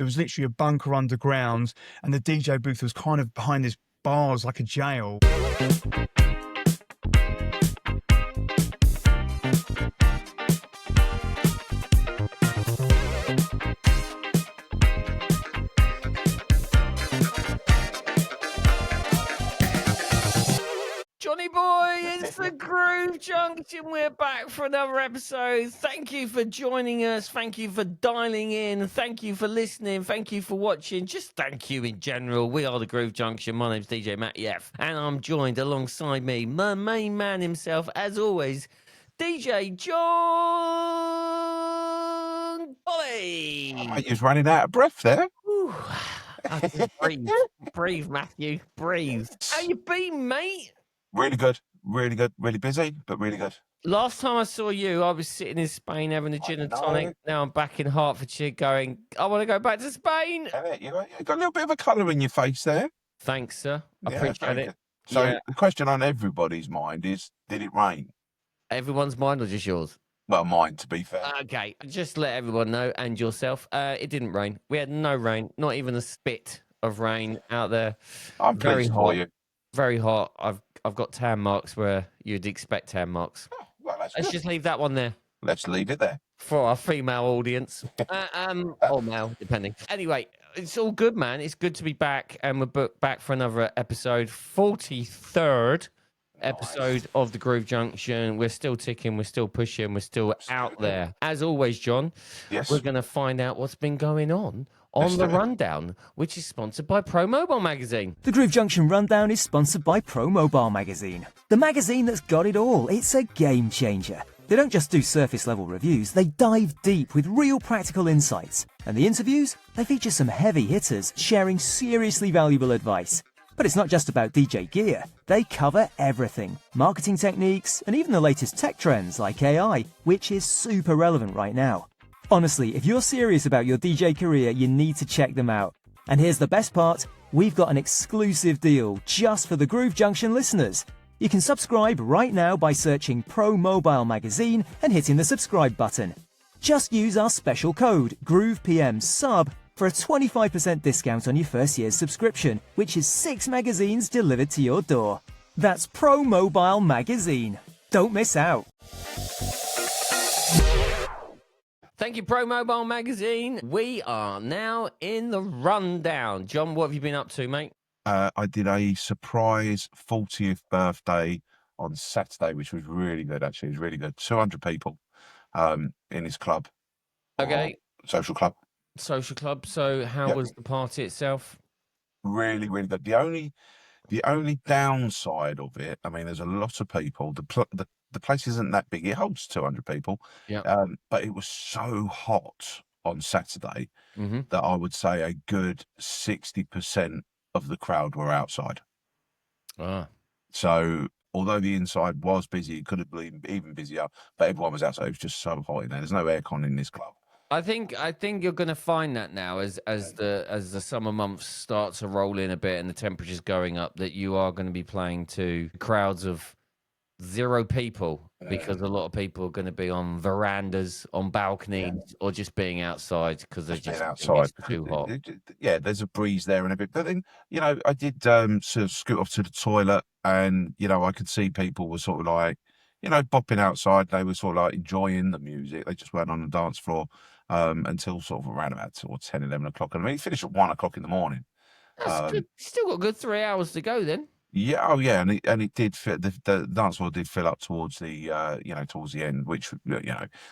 There was literally a bunker underground, and the DJ booth was kind of behind this bars like a jail. Johnny boy, it's the Groove Junction. We're back for another episode. Thank you for joining us. Thank you for dialing in. Thank you for listening. Thank you for watching. Just thank you in general. We are the Groove Junction. My name's DJ Matty F, and I'm joined alongside me, my main man himself, as always, DJ Jon Polly. I was running out of breath there. Ooh, I just breathe. Breathe, Matthew. Breathe. How you been, mate? Really good, really good, really busy, but really good. Last time I saw you, I was sitting in Spain having a gin and tonic. Now I'm back in Hertfordshire going, I want to go back to Spain. You got a little bit of a colour in your face there. Thanks, sir. I appreciate it. So the question on everybody's mind is, did it rain? Everyone's mind or just yours? Well, mine, to be fair. Okay, just let everyone know, and yourself, it didn't rain. We had no rain, not even a spit of rain out there. I'm pleased for you. Very hot. I've got tan marks where you'd expect tan marks. Oh, well, Let's just leave that one there. Let's leave it there. For our female audience. Or male, depending. Anyway, it's all good, man. It's good to be back, and we're back for another episode. 43rd episode of the Groove Junction. We're still ticking, we're still pushing, we're still out there. As always, John, we're going to find out what's been going on the Rundown, which is sponsored by Pro Mobile Magazine. The Groove Junction Rundown is sponsored by Pro Mobile Magazine, the magazine that's got it all. It's a game changer. They don't just do surface-level reviews, they dive deep with real practical insights. And the interviews? They feature some heavy hitters sharing seriously valuable advice. But it's not just about DJ gear. They cover everything. Marketing techniques, and even the latest tech trends like AI, which is super relevant right now. Honestly, if you're serious about your DJ career, you need to check them out. And here's the best part, we've got an exclusive deal just for the Groove Junction listeners. You can subscribe right now by searching Pro Mobile Magazine and hitting the subscribe button. Just use our special code, GroovePMSUB, for a 25% discount on your first year's subscription, which is 6 magazines delivered to your door. That's Pro Mobile Magazine. Don't miss out. Thank you, Pro Mobile Magazine. We are now in the Rundown. John, what have you been up to, mate? I did a surprise 40th birthday on Saturday, which was really good, actually. It was really good. 200 people in his club. Okay. Social club. Social club. So how was the party itself? Really, really good. The only downside of it, I mean, there's a lot of people. The place isn't that big. It holds 200 people. Yeah. But it was so hot on Saturday that I would say a good 60% of the crowd were outside. So although the inside was busy, it could have been even busier, but everyone was outside. It was just so hot in there. There's no aircon in this club. I think you're going to find that now as the summer months start to roll in a bit and the temperature's going up, that you are going to be playing to crowds of 0 people, because a lot of people are going to be on verandas, on balconies, or just being outside because they're just outside. It's too hot. Yeah, there's a breeze there and everything. But then, I did sort of scoot off to the toilet, and I could see people were sort of like, bopping outside. They were sort of like enjoying the music. They just weren't on the dance floor until sort of around about 10, 11 o'clock. And I mean, it finished at 1 o'clock in the morning. That's good. Still got a good 3 hours to go then. Yeah, and it did fit. The dance floor did fill up towards the towards the end, which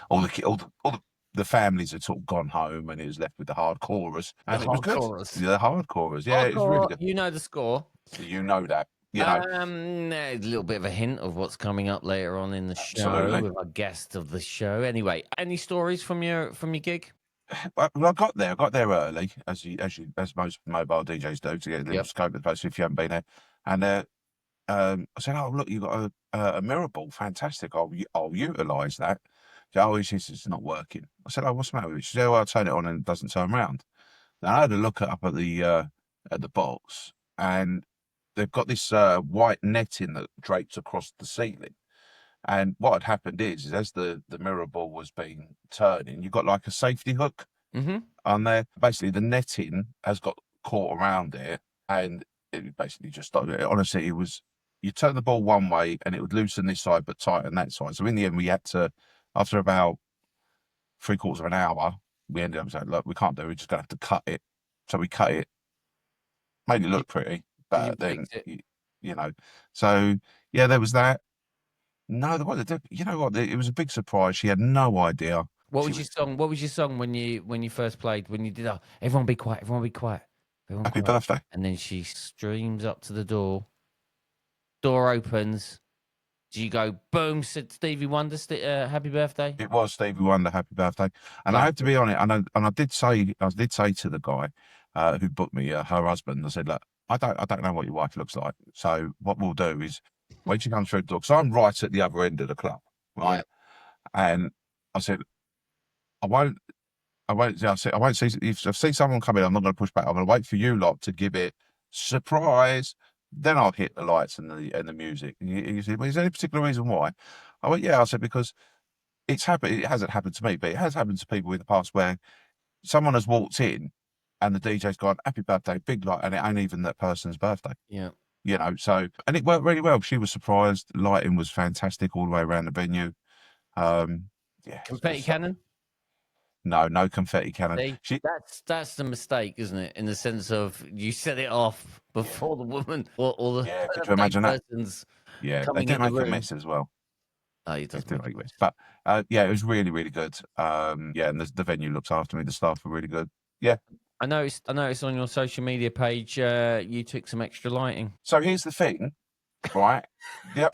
all the families had sort of gone home, and it was left with the hardcorers. And it was good. The hardcorers, yeah, it was really good. You know the score. So you know that. A little bit of a hint of what's coming up later on in the show with our guest of the show. Anyway, any stories from your gig? Well, I got there early, as most mobile DJs do, to get a little scope of the place if you haven't been there. And I said, "Oh, look, you got a mirror ball, fantastic! I'll utilise that." She said, "It's not working." I said, "Oh, what's the matter with it?" She said, "Oh, I'll turn it on and it doesn't turn around." Now I had a look up at the box, and they've got this white netting that drapes across the ceiling. And what had happened is as the mirror ball was being turning, you got like a safety hook on there. Basically, the netting has got caught around it, and it basically just started. Honestly, it was, you turn the ball one way and it would loosen this side but tighten that side. So in the end, we had to, after about 3/4 of an hour, we ended up saying, look, we can't do it. We're just going to have to cut it. So we cut it, made it look pretty, but then, you know, so yeah, there was that. No, you know what? It was a big surprise. She had no idea. What was your song? What was your song when you first played? When you did, everyone be quiet, everyone be quiet, everyone Happy quiet. birthday. And then she streams up to the door. Door opens. Do you go boom? Said Stevie Wonder, happy birthday. It was Stevie Wonder, happy birthday. And I have to be on it. And I did say to the guy who booked me, her husband, I said, look, I don't know what your wife looks like. So what we'll do is when she comes through the door, because I'm right at the other end of the club, right? Yeah. And I said, I won't see, if I see someone come in, I'm not going to push back. I'm going to wait for you lot to give it surprise. Then I'll hit the lights and the music. And you said, well, is there any particular reason why? I went, yeah. I said, because it's happened. It hasn't happened to me, but it has happened to people in the past where someone has walked in and the DJ's gone, happy birthday, big light, and it ain't even that person's birthday. Yeah. You know, so, and it worked really well. She was surprised. Lighting was fantastic all the way around the venue. Yeah. Confetti cannon? No confetti cannon. That's the mistake, isn't it? In the sense of you set it off before the woman or the could you imagine person's they did make a mess as well. Oh, it does make a mess. But yeah, it was really, really good. Yeah, and the venue looks after me. The staff were really good. Yeah. I noticed on your social media page you took some extra lighting. So here's the thing, right? Yeah.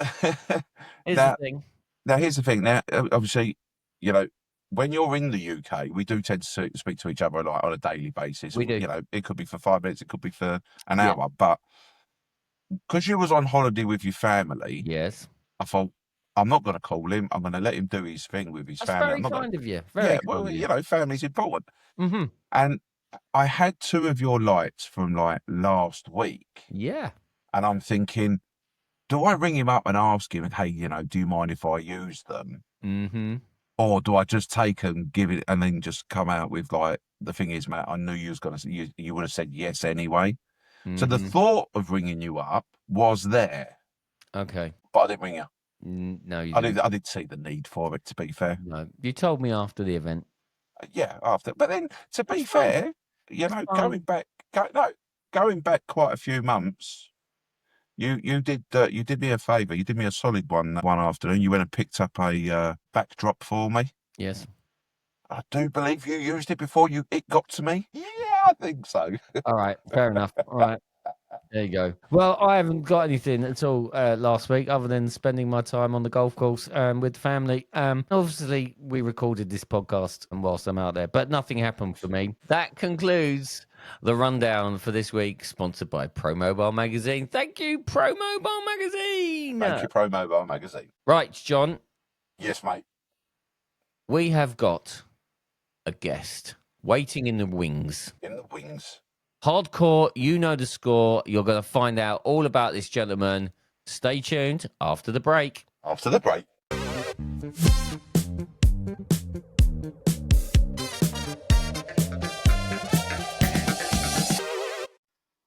The thing. Now here's the thing. Now, obviously, you know, when you're in the UK, we do tend to speak to each other like on a daily basis. We do. You know, it could be for 5 minutes, it could be for an hour. But because you was on holiday with your family, yes, I thought, I'm not going to call him. I'm going to let him do his thing with his family. Very kind of you. Very well, of you. You know, family's important. Mm-hmm. And I had 2 of your lights from like last week. Yeah. And I'm thinking, do I ring him up and ask him, hey, you know, do you mind if I use them? Mm-hmm. Or do I just take them, give it, and then just come out with like, the thing is, Matt, I knew you was going to, you would have said yes anyway. Mm-hmm. So the thought of ringing you up was there. Okay. But I didn't ring you. No, you didn't. I did see the need for it, to be fair. No, you told me after the event. Yeah, after. But then, to be fair, you know, going back quite a few months, you did me a favour. You did me a solid one afternoon. You went and picked up a backdrop for me. Yes. I do believe you used it before it got to me. Yeah, I think so. All right, fair enough. All right. There you go. Well, I haven't got anything at all last week other than spending my time on the golf course with family. Obviously, we recorded this podcast whilst I'm out there, but nothing happened for me. That concludes the rundown for this week, sponsored by Pro Mobile Magazine. Thank you, Pro Mobile Magazine. Thank you, Pro Mobile Magazine. Right, John. Yes, mate. We have got a guest waiting in the wings. In the wings. Hardcore, you know the score. You're going to find out all about this gentleman. Stay tuned after the break. After the break.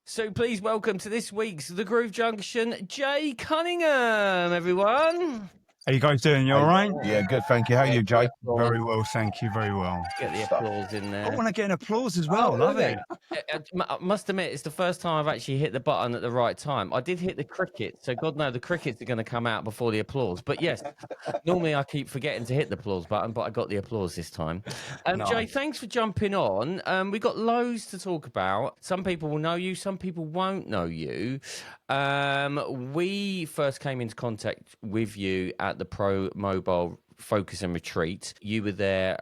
So please welcome to this week's The Groove Junction, Jay Cunningham, everyone. How you guys doing? You all right? Yeah, good, thank you. How are you, Jay? Very well, thank you. Very well. Get the applause in there. I want to get an applause as well. Love it. I must admit, it's the first time I've actually hit the button at the right time. I did hit the cricket, so God knows the crickets are going to come out before the applause. But yes, normally I keep forgetting to hit the applause button, but I got the applause this time. Nice. Jay, thanks for jumping on. We've got loads to talk about. Some people will know you, some people won't know you. We first came into contact with you at the Pro Mobile Focus and Retreat. You were there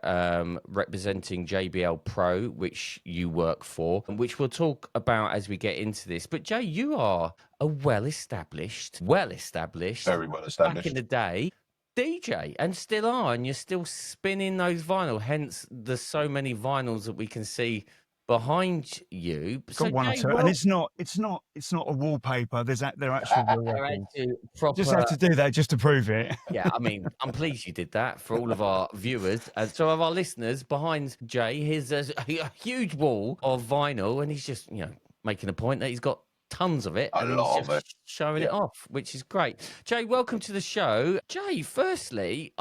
representing JBL Pro, which you work for, and which we'll talk about as we get into this. But Jay, you are a well-established, very well established, back in the day, DJ, and still are, and you're still spinning those vinyl. Hence, there's so many vinyls that we can see behind you. So Got one or Jay, two, and it's not a wallpaper. They're actual real they're records. actually proper. Just had to do that just to prove it. Yeah, I mean, I'm pleased you did that for all of our viewers. And so of our listeners, behind Jay, here's a huge wall of vinyl, and he's just, making a point that he's got tons of it, A and he's lot of just it. showing it off, which is great. Jay, welcome to the show. Jay, firstly,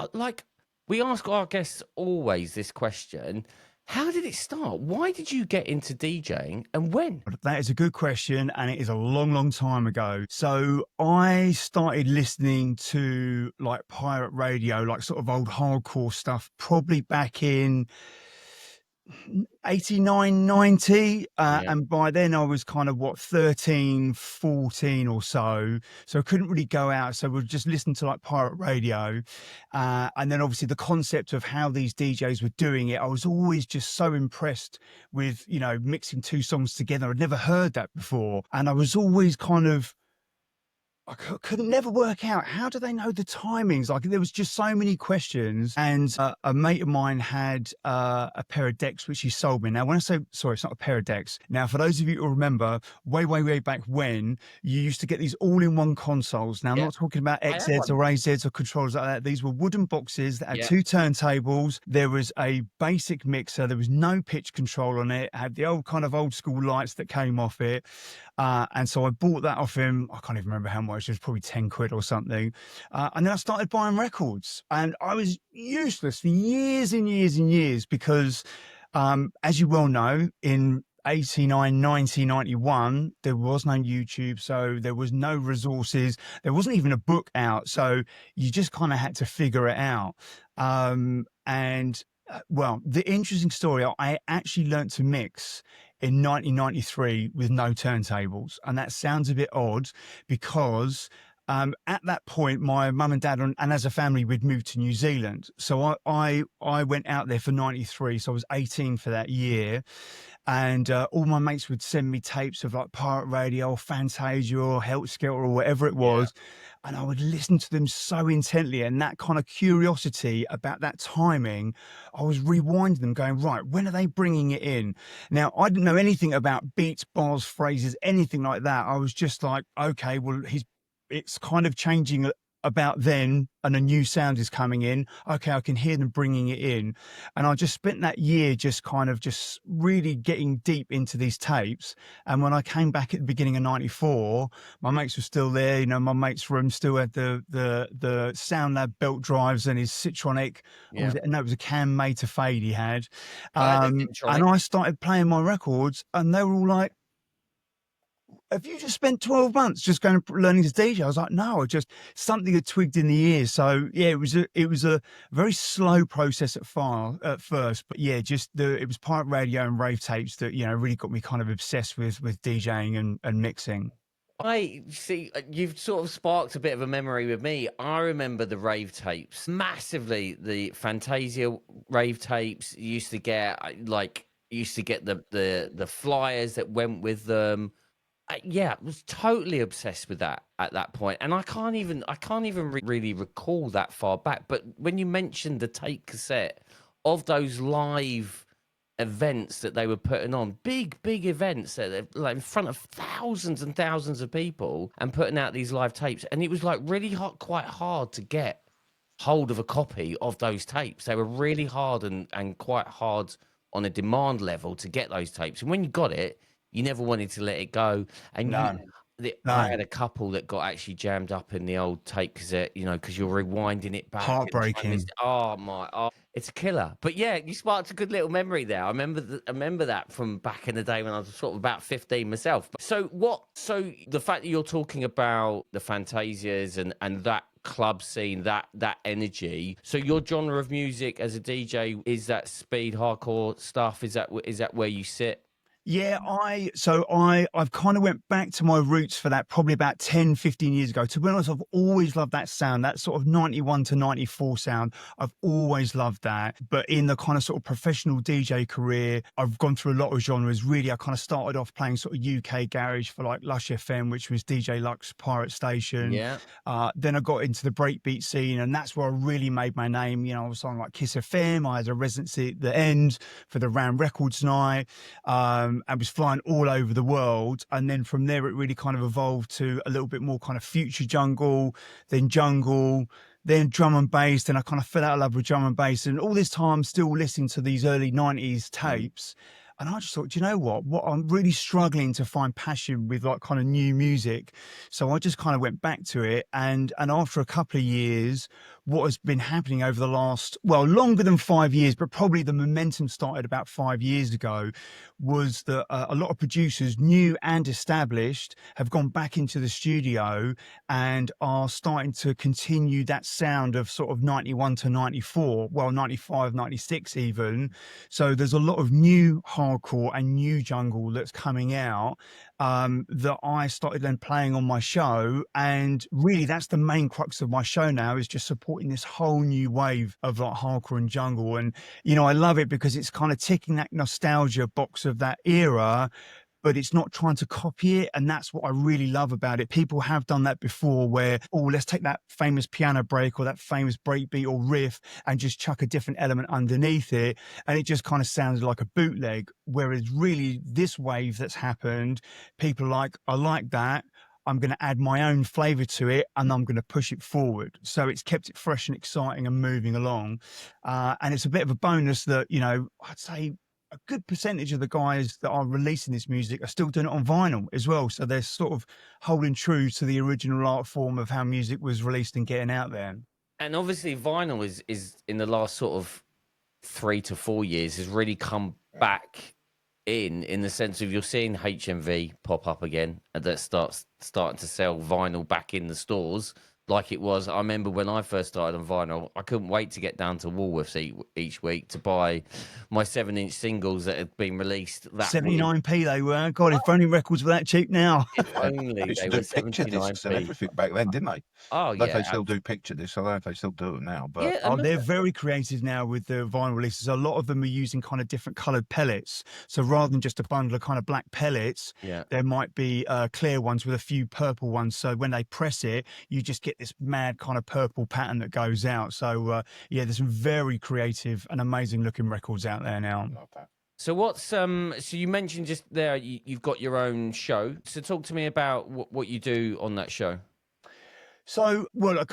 we ask our guests always this question. How did it start? Why did you get into DJing and when? That is a good question, and it is a long, long time ago. So I started listening to like pirate radio, like sort of old hardcore stuff, probably back in 89, 90. And by then I was kind of 13, 14 or so. So I couldn't really go out. So we'd just listen to like pirate radio. And then obviously the concept of how these DJs were doing it, I was always just so impressed with, mixing two songs together. I'd never heard that before. And I was always I couldn't never work out, how do they know the timings? Like, there was just so many questions. And a mate of mine had a pair of decks, which he sold me. Now, when I say, sorry, it's not a pair of decks. Now, for those of you who remember, way, way, way back when, you used to get these all-in-one consoles. Now, I'm not talking about XZs or AZs or controllers like that. These were wooden boxes that had two turntables. There was a basic mixer. There was no pitch control on it. It had the old kind of old school lights that came off it. And so I bought that off him. I can't even remember how much. It was probably 10 quid or something. And then I started buying records, and I was useless for years and years and years because, as you well know, in 89, 90, 91, there was no YouTube. So there was no resources. There wasn't even a book out. So you just kind of had to figure it out. Well, the interesting story, I actually learned to mix in 1993 with no turntables. And that sounds a bit odd because at that point, my mum and dad and as a family, we'd moved to New Zealand. So I went out there for 93. So I was 18 for that year. And all my mates would send me tapes of like pirate radio or Fantasia or Helter Skelter or whatever it was. And I would listen to them so intently. And that kind of curiosity about that timing, I was rewinding them going, right, when are they bringing it in? Now, I didn't know anything about beats, bars, phrases, anything like that. I was just like, okay, well, it's kind of changing about then, and a new sound is coming in. Okay, I can hear them bringing it in. And I just spent that year just really getting deep into these tapes. And when I came back at the beginning of 94, my mates were still there. My mate's room still had the SoundLab belt drives and his Citronic. No, it was a Cam Mater Fade he had. And I started playing my records, and they were all like, have you just spent 12 months just going to learning to DJ? I was like, no, something had twigged in the ear. So yeah, it was a very slow process at first, but yeah, it was pirate radio and rave tapes that, really got me kind of obsessed with DJing and mixing. I see, you've sort of sparked a bit of a memory with me. I remember the rave tapes massively. The Fantasia rave tapes used to get the flyers that went with them. I was totally obsessed with that at that point, and I can't even really recall that far back. But when you mentioned the tape cassette of those live events that they were putting on, big events that like in front of thousands and thousands of people, and putting out these live tapes, and it was like really quite hard to get hold of a copy of those tapes. They were really hard and quite hard on a demand level to get those tapes, and when you got it, you never wanted to let it go. And I had a couple that got actually jammed up in the old tape cassette, because you're rewinding it back. Heartbreaking. It's a killer. But yeah, you sparked a good little memory there. I remember that from back in the day when I was sort of about 15 myself. So the fact that you're talking about the Fantasias and that club scene, that energy. So your genre of music as a DJ is that speed hardcore stuff? Is that where you sit? Yeah, I've kind of went back to my roots for that probably about 10, 15 years ago. To be honest, I've always loved that sound, that sort of 91 to 94 sound. I've always loved that. But in the kind of sort of professional DJ career, I've gone through a lot of genres. Really, I kind of started off playing sort of UK garage for like Lush FM, which was DJ Lux Pirate Station. Yeah. Then I got into the breakbeat scene, and that's where I really made my name. You know, I was on like Kiss FM. I had a residency at the end for the Ram Records night. And was flying all over the world. And then from there, it really kind of evolved to a little bit more kind of future jungle, then drum and bass. Then I kind of fell out of love with drum and bass. And all this time, still listening to these early 90s tapes. And I just thought, do you know what I'm really struggling to find passion with, like kind of new music. So I just kind of went back to it. And after a couple of years, what has been happening over the last, well, longer than 5 years, but probably the momentum started about 5 years ago, was that a lot of producers, new and established, have gone back into the studio and are starting to continue that sound of sort of 91 to 94, well, 95, 96 even. So there's a lot of new hardcore and new jungle that's coming out that I started then playing on my show. And really, that's the main crux of my show now, is just supporting this whole new wave of like hardcore and jungle. And, you know, I love it because it's kind of ticking that nostalgia box of that era, but it's not trying to copy it. And that's what I really love about it. People have done that before where, oh, let's take that famous piano break or that famous breakbeat or riff and just chuck a different element underneath it. And it just kind of sounds like a bootleg. Whereas really this wave that's happened, people are like, I like that. I'm going to add my own flavor to it and I'm going to push it forward. So it's kept it fresh and exciting and moving along. And it's a bit of a bonus that, you know, I'd say a good percentage of the guys that are releasing this music are still doing it on vinyl as well. So they're sort of holding true to the original art form of how music was released and getting out there. And obviously vinyl is in the last sort of 3 to 4 years has really come back in the sense of you're seeing HMV pop up again and that starting to sell vinyl back in the stores like it was. I remember when I first started on vinyl, I couldn't wait to get down to Woolworths each week to buy my 7-inch singles that had been released. That 79p they were. God, if only records were that cheap now. If only They used to they were do picture discs and 79p. everything back then, didn't they? Oh, I don't know if yeah. they still do picture discs. I don't know if they still do it now. But Yeah, Oh, they're very creative now with the vinyl releases. A lot of them are using kind of different coloured pellets. So rather than just a bundle of kind of black pellets, yeah. there might be clear ones with a few purple ones. So when they press it, you just get this mad kind of purple pattern that goes out. So yeah, there's some very creative and amazing looking records out there now. love that. So what's so you mentioned just there you've got your own show. So talk to me about what you do on that show. So, well, a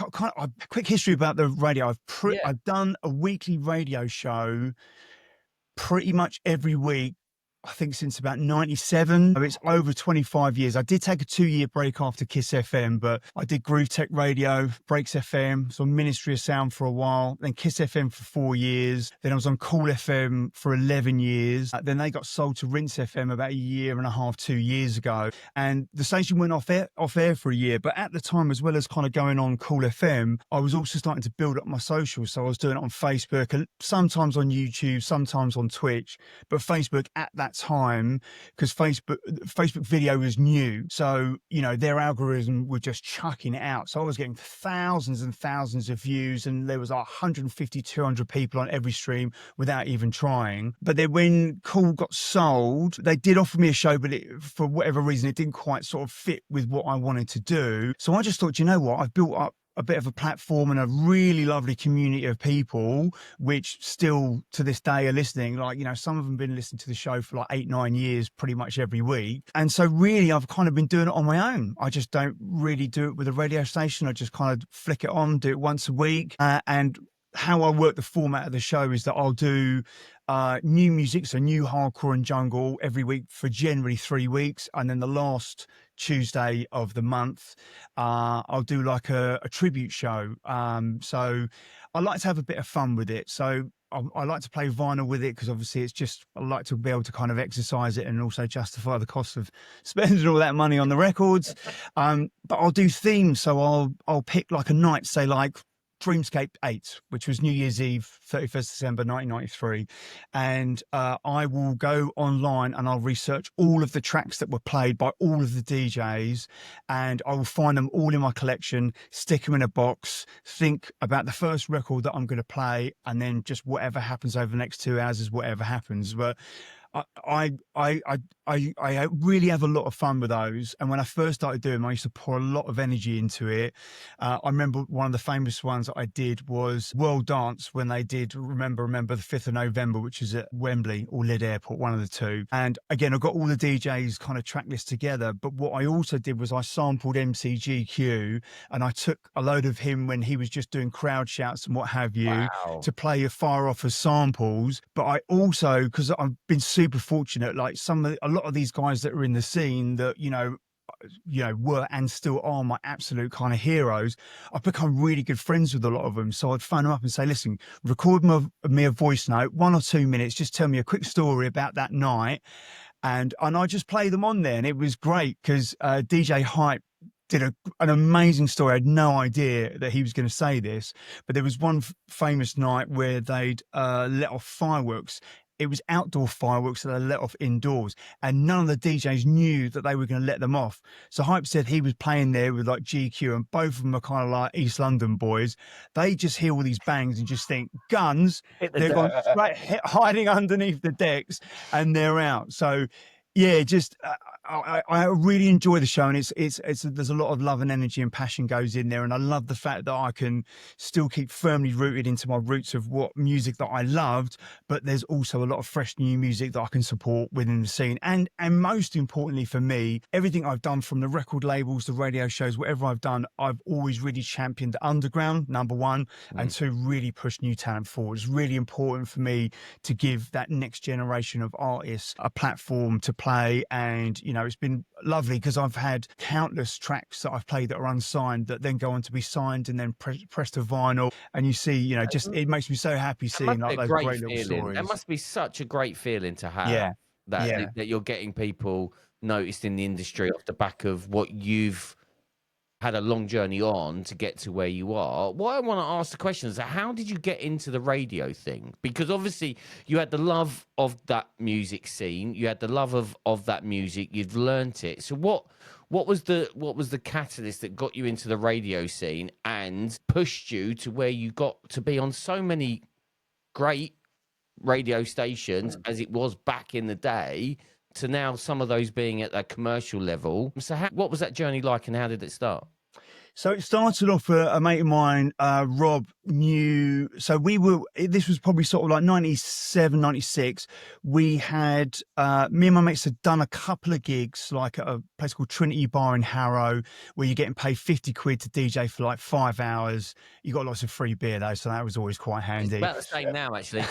quick history about the radio. Yeah. I've done a weekly radio show pretty much every week, I think since about 97. It's over 25 years. I did take a 2-year break after Kiss FM, but I did Groove Tech Radio, Breaks FM, so Ministry of Sound for a while, then Kiss FM for 4 years. Then I was on Cool FM for 11 years. Then they got sold to Rinse FM about 1.5 years, 2 years ago. And the station went off air for a year. But at the time, as well as kind of going on Cool FM, I was also starting to build up my socials. So I was doing it on Facebook and sometimes on YouTube, sometimes on Twitch. But Facebook at that time, because Facebook video was new, so you know their algorithm were just chucking it out, so I was getting thousands and thousands of views, and there was 150 200 people on every stream without even trying. But then when Cool got sold, they did offer me a show, but for whatever reason it didn't quite sort of fit with what I wanted to do. So I just thought, you know what, I've built up a bit of a platform and a really lovely community of people, which still to this day are listening. Like, you know, some of them have been listening to the show for like 8-9 years, pretty much every week. And so really, I've kind of been doing it on my own. I just don't really do it with a radio station. I just kind of flick it on, do it once a week. And how I work the format of the show is that I'll do new music, so new hardcore and jungle every week for generally 3 weeks. And then the last Tuesday of the month, I'll do like a tribute show. So I like to have a bit of fun with it. So I like to play vinyl with it because obviously it's just, I like to be able to kind of exercise it and also justify the cost of spending all that money on the records. But I'll do themes. So I'll pick like a night, say like Dreamscape 8, which was New Year's Eve, 31st December 1993. And I will go online and I'll research all of the tracks that were played by all of the DJs, and I will find them all in my collection, stick them in a box, think about the first record that I'm going to play, and then just whatever happens over the next 2 hours is whatever happens. But I really have a lot of fun with those. And when I first started doing them, I used to pour a lot of energy into it. I remember one of the famous ones that I did was World Dance, when they did Remember the 5th of November, which is at Wembley or Lyd Airport, one of the two. And again, I got all the DJs kind of track list together. But what I also did was I sampled MCGQ, and I took a load of him when he was just doing crowd shouts and what have you, to play a fire off as samples. But I also, because I've been super fortunate, like a lot of these guys that are in the scene that were and still are my absolute kind of heroes, I've become really good friends with a lot of them. So I'd phone them up and say, listen, record me a voice note, 1 or 2 minutes, just tell me a quick story about that night, and I just play them on there. And it was great because DJ Hype did an amazing story. I had no idea that he was going to say this, but there was one famous night where they'd let off fireworks. It was outdoor fireworks that they let off indoors, and none of the DJs knew that they were going to let them off. So Hype said he was playing there with like GQ, and both of them are kind of like East London boys. They just hear all these bangs and just think guns. They're going straight, hiding underneath the decks, and they're out. So yeah, just I really enjoy the show, and it's there's a lot of love and energy and passion goes in there, and I love the fact that I can still keep firmly rooted into my roots of what music that I loved, but there's also a lot of fresh new music that I can support within the scene, and most importantly for me, everything I've done from the record labels, the radio shows, whatever I've done, I've always really championed the underground, number one, and two, really push new talent forward. It's really important for me to give that next generation of artists a platform to play, and it's been lovely because I've had countless tracks that I've played that are unsigned that then go on to be signed and then pressed to vinyl, and you see, just it makes me so happy seeing like those great little stories. That must be such a great feeling to have. That you're getting people noticed in the industry off the back of what you've had a long journey on to get to where you are. What I want to ask the question is, how did you get into the radio thing? Because obviously you had the love of that music scene, you had the love of that music, you'd learnt it. So what was the catalyst that got you into the radio scene and pushed you to where you got to be on so many great radio stations as it was back in the day, to now some of those being at that commercial level? So what was that journey like, and how did it start? So it started off, a mate of mine, Rob, knew, so this was probably sort of like 97, 96. We had, me and my mates had done a couple of gigs, like at a place called Trinity Bar in Harrow, where you're getting paid 50 quid to DJ for like 5 hours. You got lots of free beer though, so that was always quite handy. It's about the same now, actually.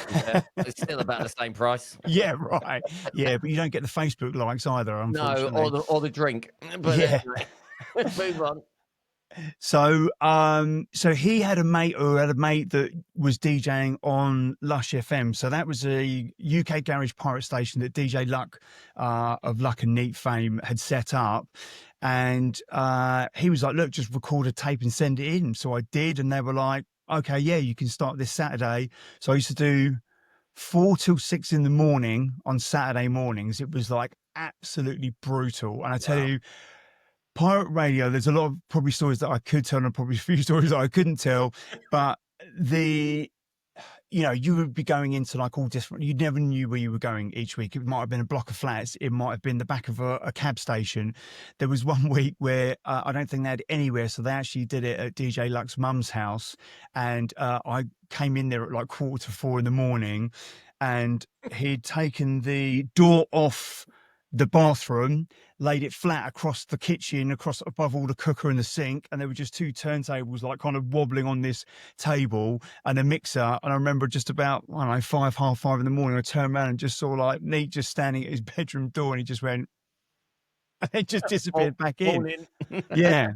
It's still about the same price. Yeah, right. Yeah, but you don't get the Facebook likes either, unfortunately. No, or the drink. But yeah. Anyway, let's move on. So he had a mate that was DJing on Lush FM. So that was a UK garage pirate station that DJ Luck of Luck and Neat fame had set up. And he was like, look, just record a tape and send it in. So I did, and they were like, okay, yeah, you can start this Saturday. So I used to do 4 till 6 in the morning on Saturday mornings. It was like absolutely brutal. And I tell you, pirate radio, there's a lot of probably stories that I could tell, and probably a few stories that I couldn't tell, but you would be going into like all different, you never knew where you were going each week. It might have been a block of flats, it might have been the back of a cab station. There was one week where I don't think they had anywhere, so they actually did it at DJ Luck's mum's house, and I came in there at like 3:45 in the morning, and he'd taken the door off the bathroom, laid it flat across the kitchen, across above all the cooker and the sink, and there were just 2 turntables like kind of wobbling on this table and a mixer. And I remember just about, I don't know, 5, half 5 in the morning, I turned around and just saw like Neat just standing at his bedroom door, and he just went, and it just disappeared back in. Morning. Yeah.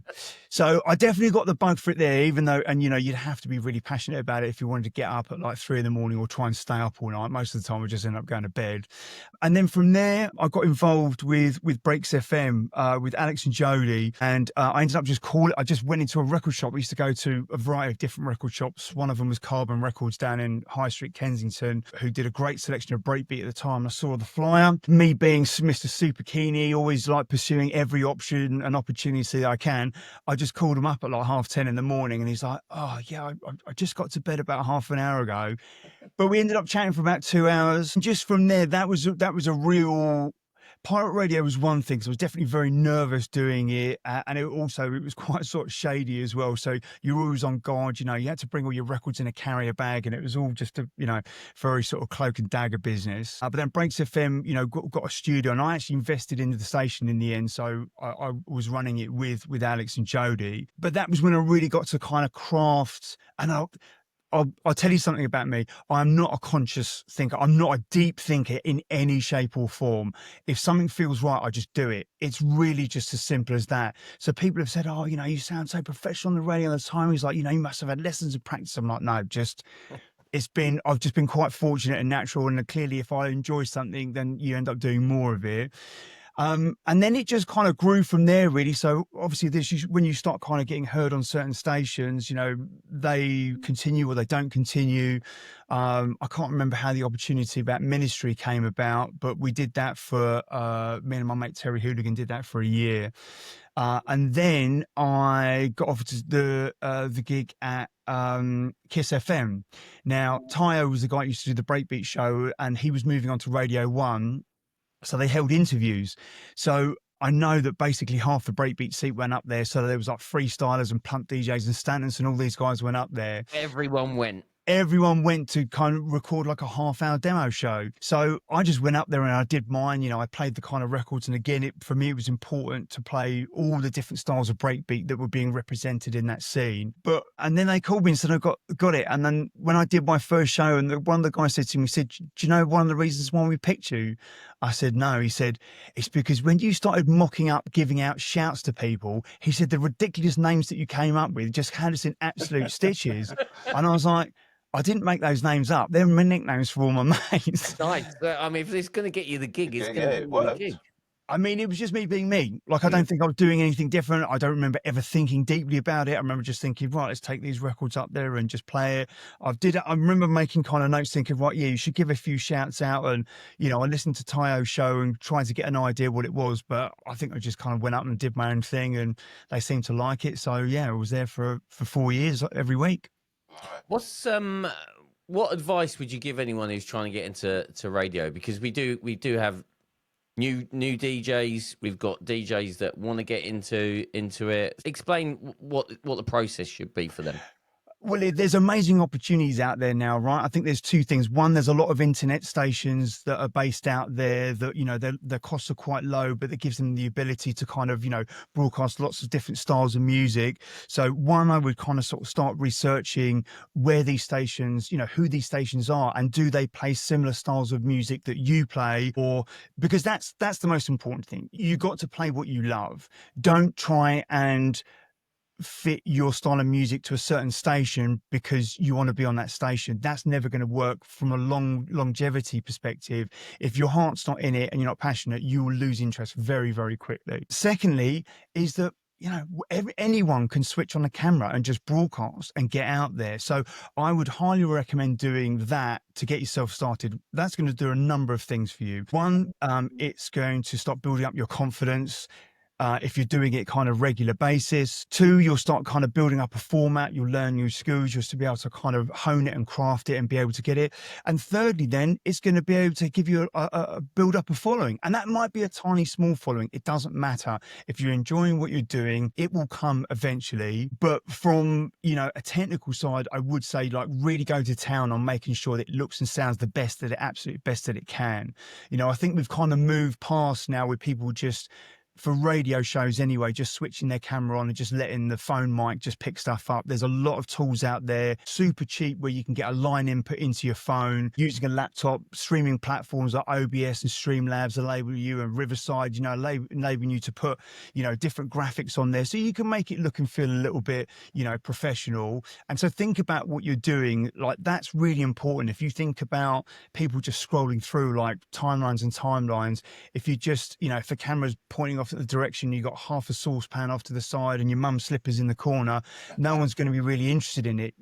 So I definitely got the bug for it there, even though, and you'd have to be really passionate about it if you wanted to get up at like 3 a.m. or try and stay up all night. Most of the time I just end up going to bed. And then from there, I got involved with Breaks FM, with Alex and Jody. And I ended up I just went into a record shop. I used to go to a variety of different record shops. One of them was Carbon Records down in High Street, Kensington, who did a great selection of breakbeat at the time. I saw the flyer. Me being Mr. Super Keeny, always like pursuing every option and opportunity I can. I just called him up at like 10:30 in the morning, and he's like, "Oh yeah, I just got to bed about half an hour ago." But we ended up chatting for about 2 hours. And just from there, that was a real. Pirate radio was one thing, so I was definitely very nervous doing it, and it was quite sort of shady as well. So you were always on guard, you had to bring all your records in a carrier bag, and it was all just a very sort of cloak and dagger business. But then Breaks FM, got a studio, and I actually invested into the station in the end. So I was running it with Alex and Jody. But that was when I really got to kind of craft, and I'll tell you something about me. I'm not a conscious thinker. I'm not a deep thinker in any shape or form. If something feels right, I just do it. It's really just as simple as that. So people have said, "Oh, you sound so professional on the radio all the time." He's like, "You must have had lessons of practice." I'm like, no, I've just been quite fortunate and natural. And clearly, if I enjoy something, then you end up doing more of it. And then it just kind of grew from there, really. So obviously when you start kind of getting heard on certain stations, they continue or they don't continue. I can't remember how the opportunity about ministry came about, but we did that for, me and my mate Terry Hooligan did that for a year. And then I got offered the gig at Kiss FM. Now, Tayo was the guy who used to do the Breakbeat show, and he was moving on to Radio 1. So they held interviews. So I know that basically half the breakbeat seat went up there. So there was like freestylers and plump DJs and Stantons, and all these guys went up there. Everyone went to kind of record like a half-hour demo show. So I just went up there and I did mine. I played the kind of records. And again, for me, it was important to play all the different styles of breakbeat that were being represented in that scene. And then they called me and said, "I got it." And then when I did my first show, and one of the guys said to me, "Do you know one of the reasons why we picked you?" I said, "No." He said, "It's because when you started mocking up, giving out shouts to people," he said, "the ridiculous names that you came up with just had us in absolute stitches." And I was like, I didn't make those names up. They're my nicknames for all my mates. Nice. I mean, if it's going to get you the gig, it's going to get you the gig. I mean, it was just me being me. Like, I don't think I was doing anything different. I don't remember ever thinking deeply about it. I remember just thinking, right, let's take these records up there and just play it. I remember making kind of notes thinking, right, yeah, you should give a few shouts out. And, I listened to Tayo's show and tried to get an idea what it was. But I think I just kind of went up and did my own thing, and they seemed to like it. So, yeah, I was there for 4 years every week. What advice would you give anyone who's trying to get into radio? Because we do have new DJs. We've got DJs that want to get into it. Explain what the process should be for them. Well, there's amazing opportunities out there now, right? I think there's two things. One, there's a lot of internet stations that are based out there that, their costs are quite low, but that gives them the ability to kind of, broadcast lots of different styles of music. So one, I would kind of sort of start researching where these stations, who these stations are, and do they play similar styles of music that you play? Or because that's the most important thing. You got to play what you love. Don't try and fit your style of music to a certain station because you want to be on that station. That's never going to work from a longevity perspective. If your heart's not in it and you're not passionate, you will lose interest very, very quickly. Secondly, is that anyone can switch on a camera and just broadcast and get out there. So I would highly recommend doing that to get yourself started. That's going to do a number of things for you. One, it's going to start building up your confidence. If you're doing it kind of regular basis. Two, you'll start kind of building up a format. You'll learn new skills. You'll be able to kind of hone it and craft it and be able to get it. And thirdly, then it's going to be able to give you a build up a following. And that might be a tiny, small following. It doesn't matter. If you're enjoying what you're doing, it will come eventually. But from, a technical side, I would say like really go to town on making sure that it looks and sounds the absolute best that it can. I think we've kind of moved past now with people just for radio shows anyway, just switching their camera on and just letting the phone mic just pick stuff up. There's a lot of tools out there, super cheap, where you can get a line input into your phone using a laptop. Streaming platforms like OBS and Streamlabs enable you, and Riverside, enabling you to put, different graphics on there, so you can make it look and feel a little bit, professional. And so think about what you're doing. Like, that's really important. If you think about people just scrolling through like timelines and timelines, if you just, if the camera's pointing off at the direction, you got half a saucepan off to the side and your mum's slippers in the corner, no one's going to be really interested in it.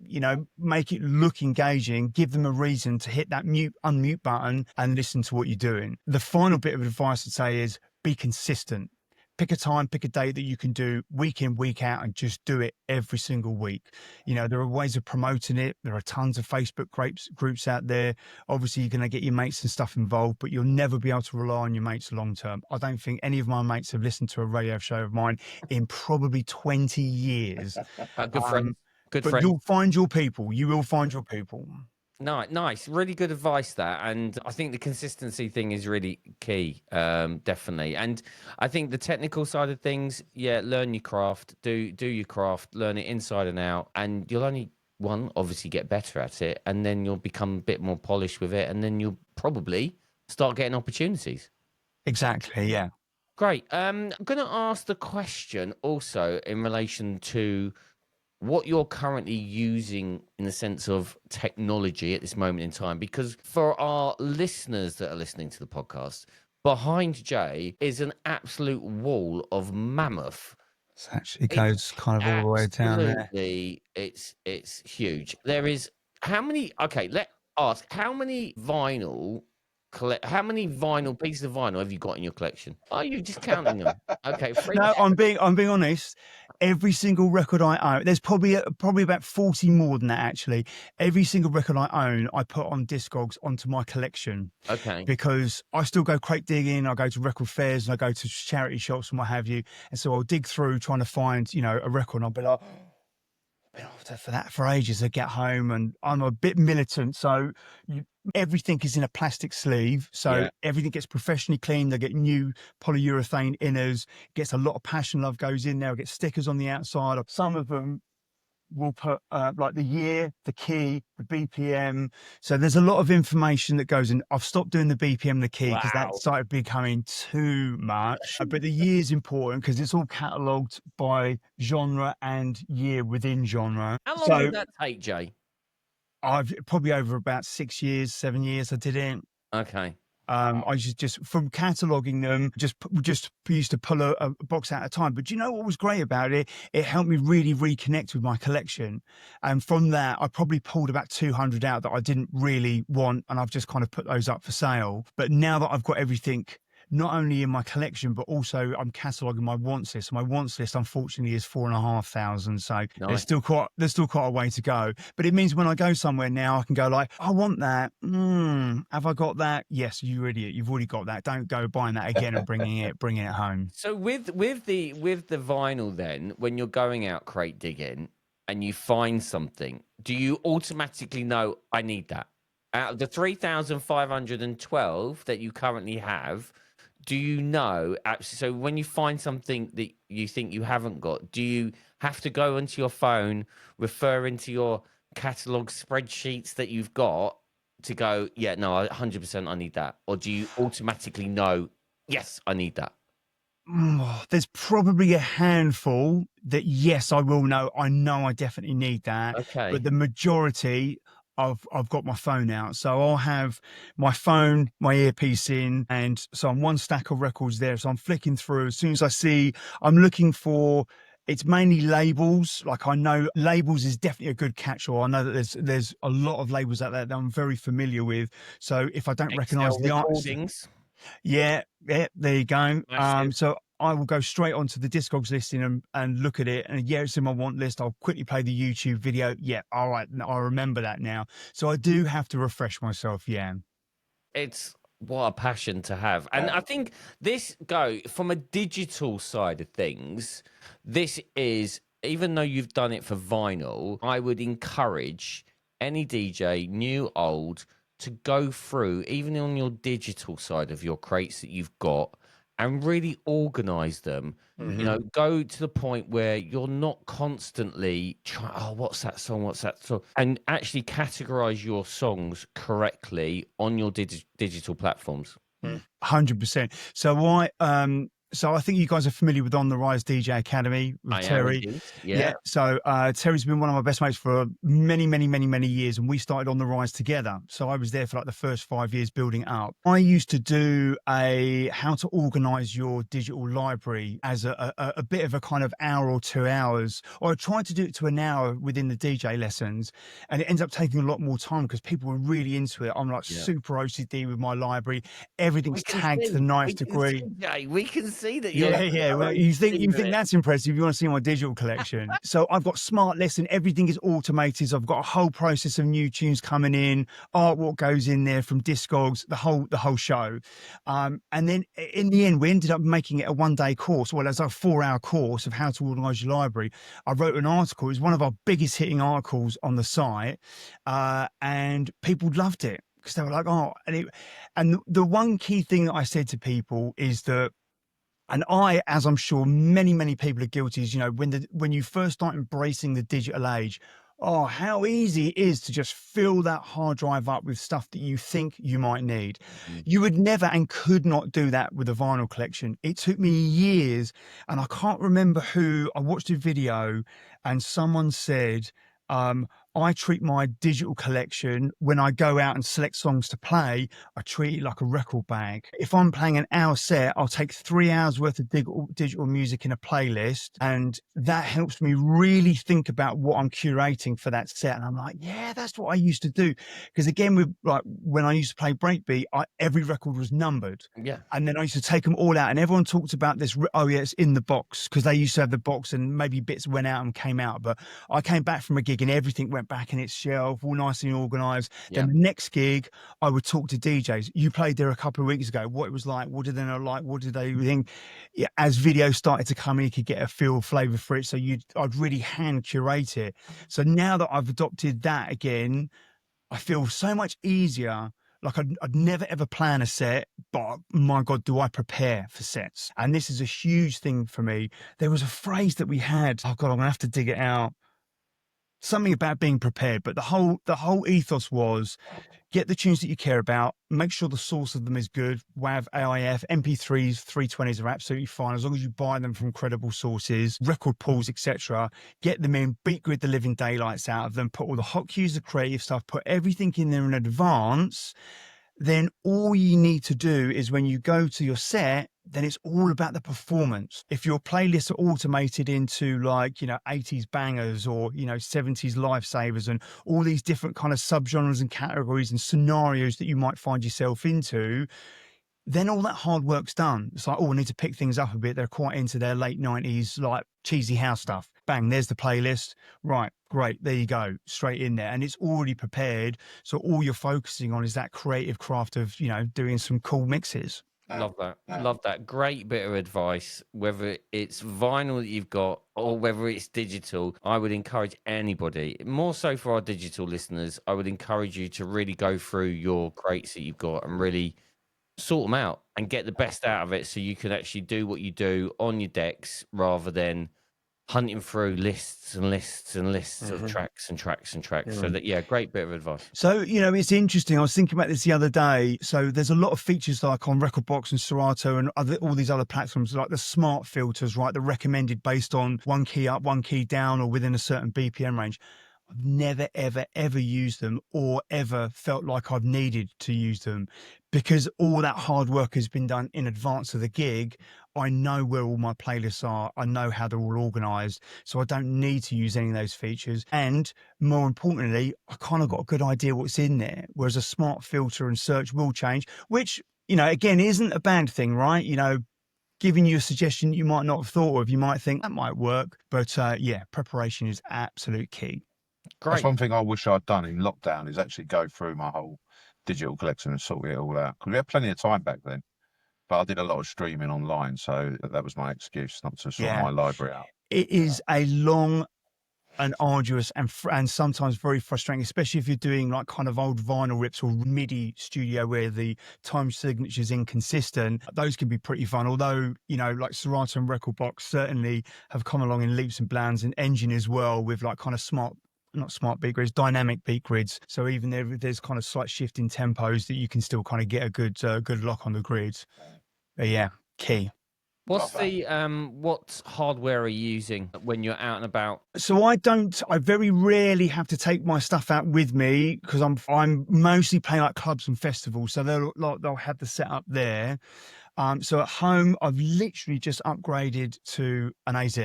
Make it look engaging, give them a reason to hit that unmute button and listen to what you're doing. The final bit of advice I'd say is be consistent. Pick a time, pick a day that you can do week in, week out, and just do it every single week. There are ways of promoting it. There are tons of Facebook groups out there. Obviously, you're going to get your mates and stuff involved, but you'll never be able to rely on your mates long term. I don't think any of my mates have listened to a radio show of mine in probably 20 years. Good friend. Good but friend. You'll find your people. You will find your people. Nice. Really good advice there. And I think the consistency thing is really key, definitely. And I think the technical side of things, learn your craft, do your craft, learn it inside and out. And you'll only, obviously get better at it. And then you'll become a bit more polished with it. And then you'll probably start getting opportunities. Exactly, yeah. Great. I'm going to ask the question also in relation to what you're currently using in the sense of technology at this moment in time, because for our listeners that are listening to the podcast, behind Jay is an absolute wall of mammoth. It goes kind of all the way down there. Absolutely, it's huge. There is let's ask, how many vinyl pieces of vinyl have you got in your collection? Are you just counting them? Okay, no, I'm being honest. Every single record I own, there's probably about 40 more than that actually. Every single record I own, I put on Discogs onto my collection. Okay. Because I still go crate digging, I go to record fairs, and I go to charity shops and what have you. And so I'll dig through trying to find, a record, and I'll be like, I've been after for that for ages. I get home and I'm a bit militant, so everything is in a plastic sleeve, so everything gets professionally cleaned. They get new polyurethane inners, gets a lot of passion love goes in there. I get stickers on the outside. Some of them will put like the year, the key, the BPM. So there's a lot of information that goes in. I've stopped doing the BPM, the key, because that started becoming too much. But the year is important because it's all catalogued by genre and year within genre. How long did that take, Jay? I've probably over about 6 years, 7 years I did it. Okay. I just from cataloguing them, just used to pull a box at a time. But do you know what was great about it? It helped me really reconnect with my collection. And from that, I probably pulled about 200 out that I didn't really want. And I've just kind of put those up for sale. But now that I've got everything, not only in my collection, but also I'm cataloguing my wants list. My wants list, unfortunately, is 4,500. So nice. there's still quite a way to go. But it means when I go somewhere now, I can go like, I want that. Have I got that? Yes, you idiot. You've already got that. Don't go buying that again and bringing it home. So with the vinyl, then when you're going out crate digging and you find something, do you automatically know I need that? Out of the 3,512 that you currently have, do you know? So when you find something that you think you haven't got, do you have to go into your phone, refer into your catalog spreadsheets that you've got to go, 100% I need that? Or do you automatically know, yes, I need that? There's probably a handful that, yes, I will know. I know I definitely need that. Okay. But the majority, I've got my phone out, so I'll have my phone, my earpiece in, and so I'm one stack of records there. So I'm flicking through. As soon as I see, I'm looking for. It's mainly labels. Like I know labels is definitely a good catch-all. I know that there's a lot of labels out there that I'm very familiar with. So if I don't recognise the recordings, there you go. So I will go straight onto the Discogs listing and look at it. And it's in my want list. I'll quickly play the YouTube video. Yeah, all right. I remember that now. So I do have to refresh myself. Yeah. It's what a passion to have. And I think from a digital side of things, this is, even though you've done it for vinyl, I would encourage any DJ, new, old, to go through, even on your digital side of your crates that you've got, and really organize them. You know, go to the point where you're not constantly trying, oh, what's that song? What's that song? And actually categorize your songs correctly on your digital platforms. 100%. So I think you guys are familiar with On the Rise DJ Academy with Terry. Yeah. So Terry's been one of my best mates for many, many, many, many years, and we started On the Rise together. So I was there for like the first 5 years building it up. I used to do how to organize your digital library as a bit of a kind of hour or 2 hours, or I tried to do it to an hour within the DJ lessons, and it ends up taking a lot more time because people were really into it. I'm like super OCD with my library. Everything's tagged to the ninth degree. We can see that you're Well, you think that's impressive. You want to see my digital collection. So I've got smart listen, everything is automated. So I've got a whole process of new tunes coming in, artwork goes in there from Discogs, the whole show. And then in the end, we ended up making it a 1-day course. Well, as a 4-hour course of how to organize your library. I wrote an article. It was one of our biggest hitting articles on the site. And people loved it because they were like, oh, and the one key thing that I said to people is that, and as I'm sure many, many people are guilty, is, you know, when you first start embracing the digital age, oh, how easy it is to just fill that hard drive up with stuff that you think you might need. You would never and could not do that with a vinyl collection. It took me years, and I can't remember who. I watched a video and someone said, I treat my digital collection, when I go out and select songs to play, I treat it like a record bag. If I'm playing an hour set, I'll take 3 hours worth of digital music in a playlist. And that helps me really think about what I'm curating for that set. And I'm like, yeah, that's what I used to do. Because again, when I used to play breakbeat, every record was numbered. Yeah. And then I used to take them all out, and everyone talked about this. Oh yeah, it's in the box, because they used to have the box and maybe bits went out and came out. But I came back from a gig and everything went back in its shelf, all nice and organized. Then the next gig, I would talk to DJs. You played there a couple of weeks ago. What it was like? What did they not like? What did they think? Yeah, as videos started to come in, you could get a flavor for it. So I'd really hand curate it. So now that I've adopted that again, I feel so much easier. Like I'd never ever plan a set, but my God, do I prepare for sets? And this is a huge thing for me. There was a phrase that we had. Oh God, I'm gonna have to dig it out. Something about being prepared, but the whole ethos was get the tunes that you care about, make sure the source of them is good. WAV, AIF, MP3s, 320s are absolutely fine as long as you buy them from credible sources, record pools, etc. Get them in, beat grid the living daylights out of them, put all the hot cues, the creative stuff, put everything in there in advance. Then all you need to do is when you go to your set, then it's all about the performance. If your playlists are automated into 80s bangers or, 70s lifesavers and all these different kind of subgenres and categories and scenarios that you might find yourself into, then all that hard work's done. It's like, I need to pick things up a bit. They're quite into their late 90s, like cheesy house stuff. Bang, there's the playlist. Right, great, there you go, straight in there. And it's already prepared. So all you're focusing on is that creative craft of, doing some cool mixes. Love that. Love that. Great bit of advice. Whether it's vinyl that you've got or whether it's digital, I would encourage anybody, more so for our digital listeners, I would encourage you to really go through your crates that you've got and really sort them out and get the best out of it so you can actually do what you do on your decks rather than hunting through lists and lists and lists of tracks and tracks and tracks. So that, great bit of advice. So, it's interesting. I was thinking about this the other day. So there's a lot of features like on Rekordbox and Serato and all these other platforms, like the smart filters, right? The recommended based on one key up, one key down, or within a certain BPM range. I've never, ever, ever used them or ever felt like I've needed to use them because all that hard work has been done in advance of the gig. I know where all my playlists are. I know how they're all organized. So I don't need to use any of those features. And more importantly, I kind of got a good idea what's in there. Whereas a smart filter and search will change, which, again, isn't a bad thing, right? Giving you a suggestion you might not have thought of. You might think that might work. But preparation is absolute key. Great. That's one thing I wish I'd done in lockdown is actually go through my whole digital collection and sort it all out. Because we had plenty of time back then. But I did a lot of streaming online, so that was my excuse not to sort my library out. It is a long, and arduous and sometimes very frustrating, especially if you're doing like kind of old vinyl rips or MIDI studio where the time signature is inconsistent. Those can be pretty fun. Although, you know, like Serato and Recordbox certainly have come along in leaps and bounds, and Engine as well, with like kind of not smart beat grids, dynamic beat grids. So even there's kind of slight shift in tempos that you can still kind of get a good lock on the grids. But yeah, key. What's the what hardware are you using when you're out and about? So I very rarely have to take my stuff out with me because I'm mostly playing like clubs and festivals. So they'll have the setup there. So at home, I've literally just upgraded to an AZ.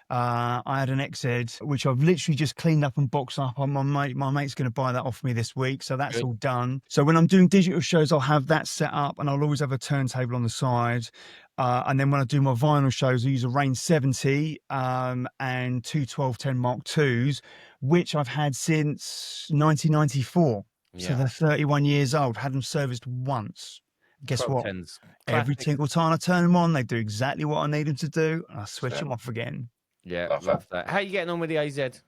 I had an XZ, which I've literally just cleaned up and boxed up. My mate's going to buy that off me this week. So that's all done. So when I'm doing digital shows, I'll have that set up and I'll always have a turntable on the side. And then when I do my vinyl shows, I use a Range 70 and two 1210 Mark IIs, which I've had since 1994. Yeah. So they're 31 years old. Had them serviced once. Guess what? Every single time I turn them on, they do exactly what I need them to do, and I switch them off again. Yeah, love that. How are you getting on with the AZ?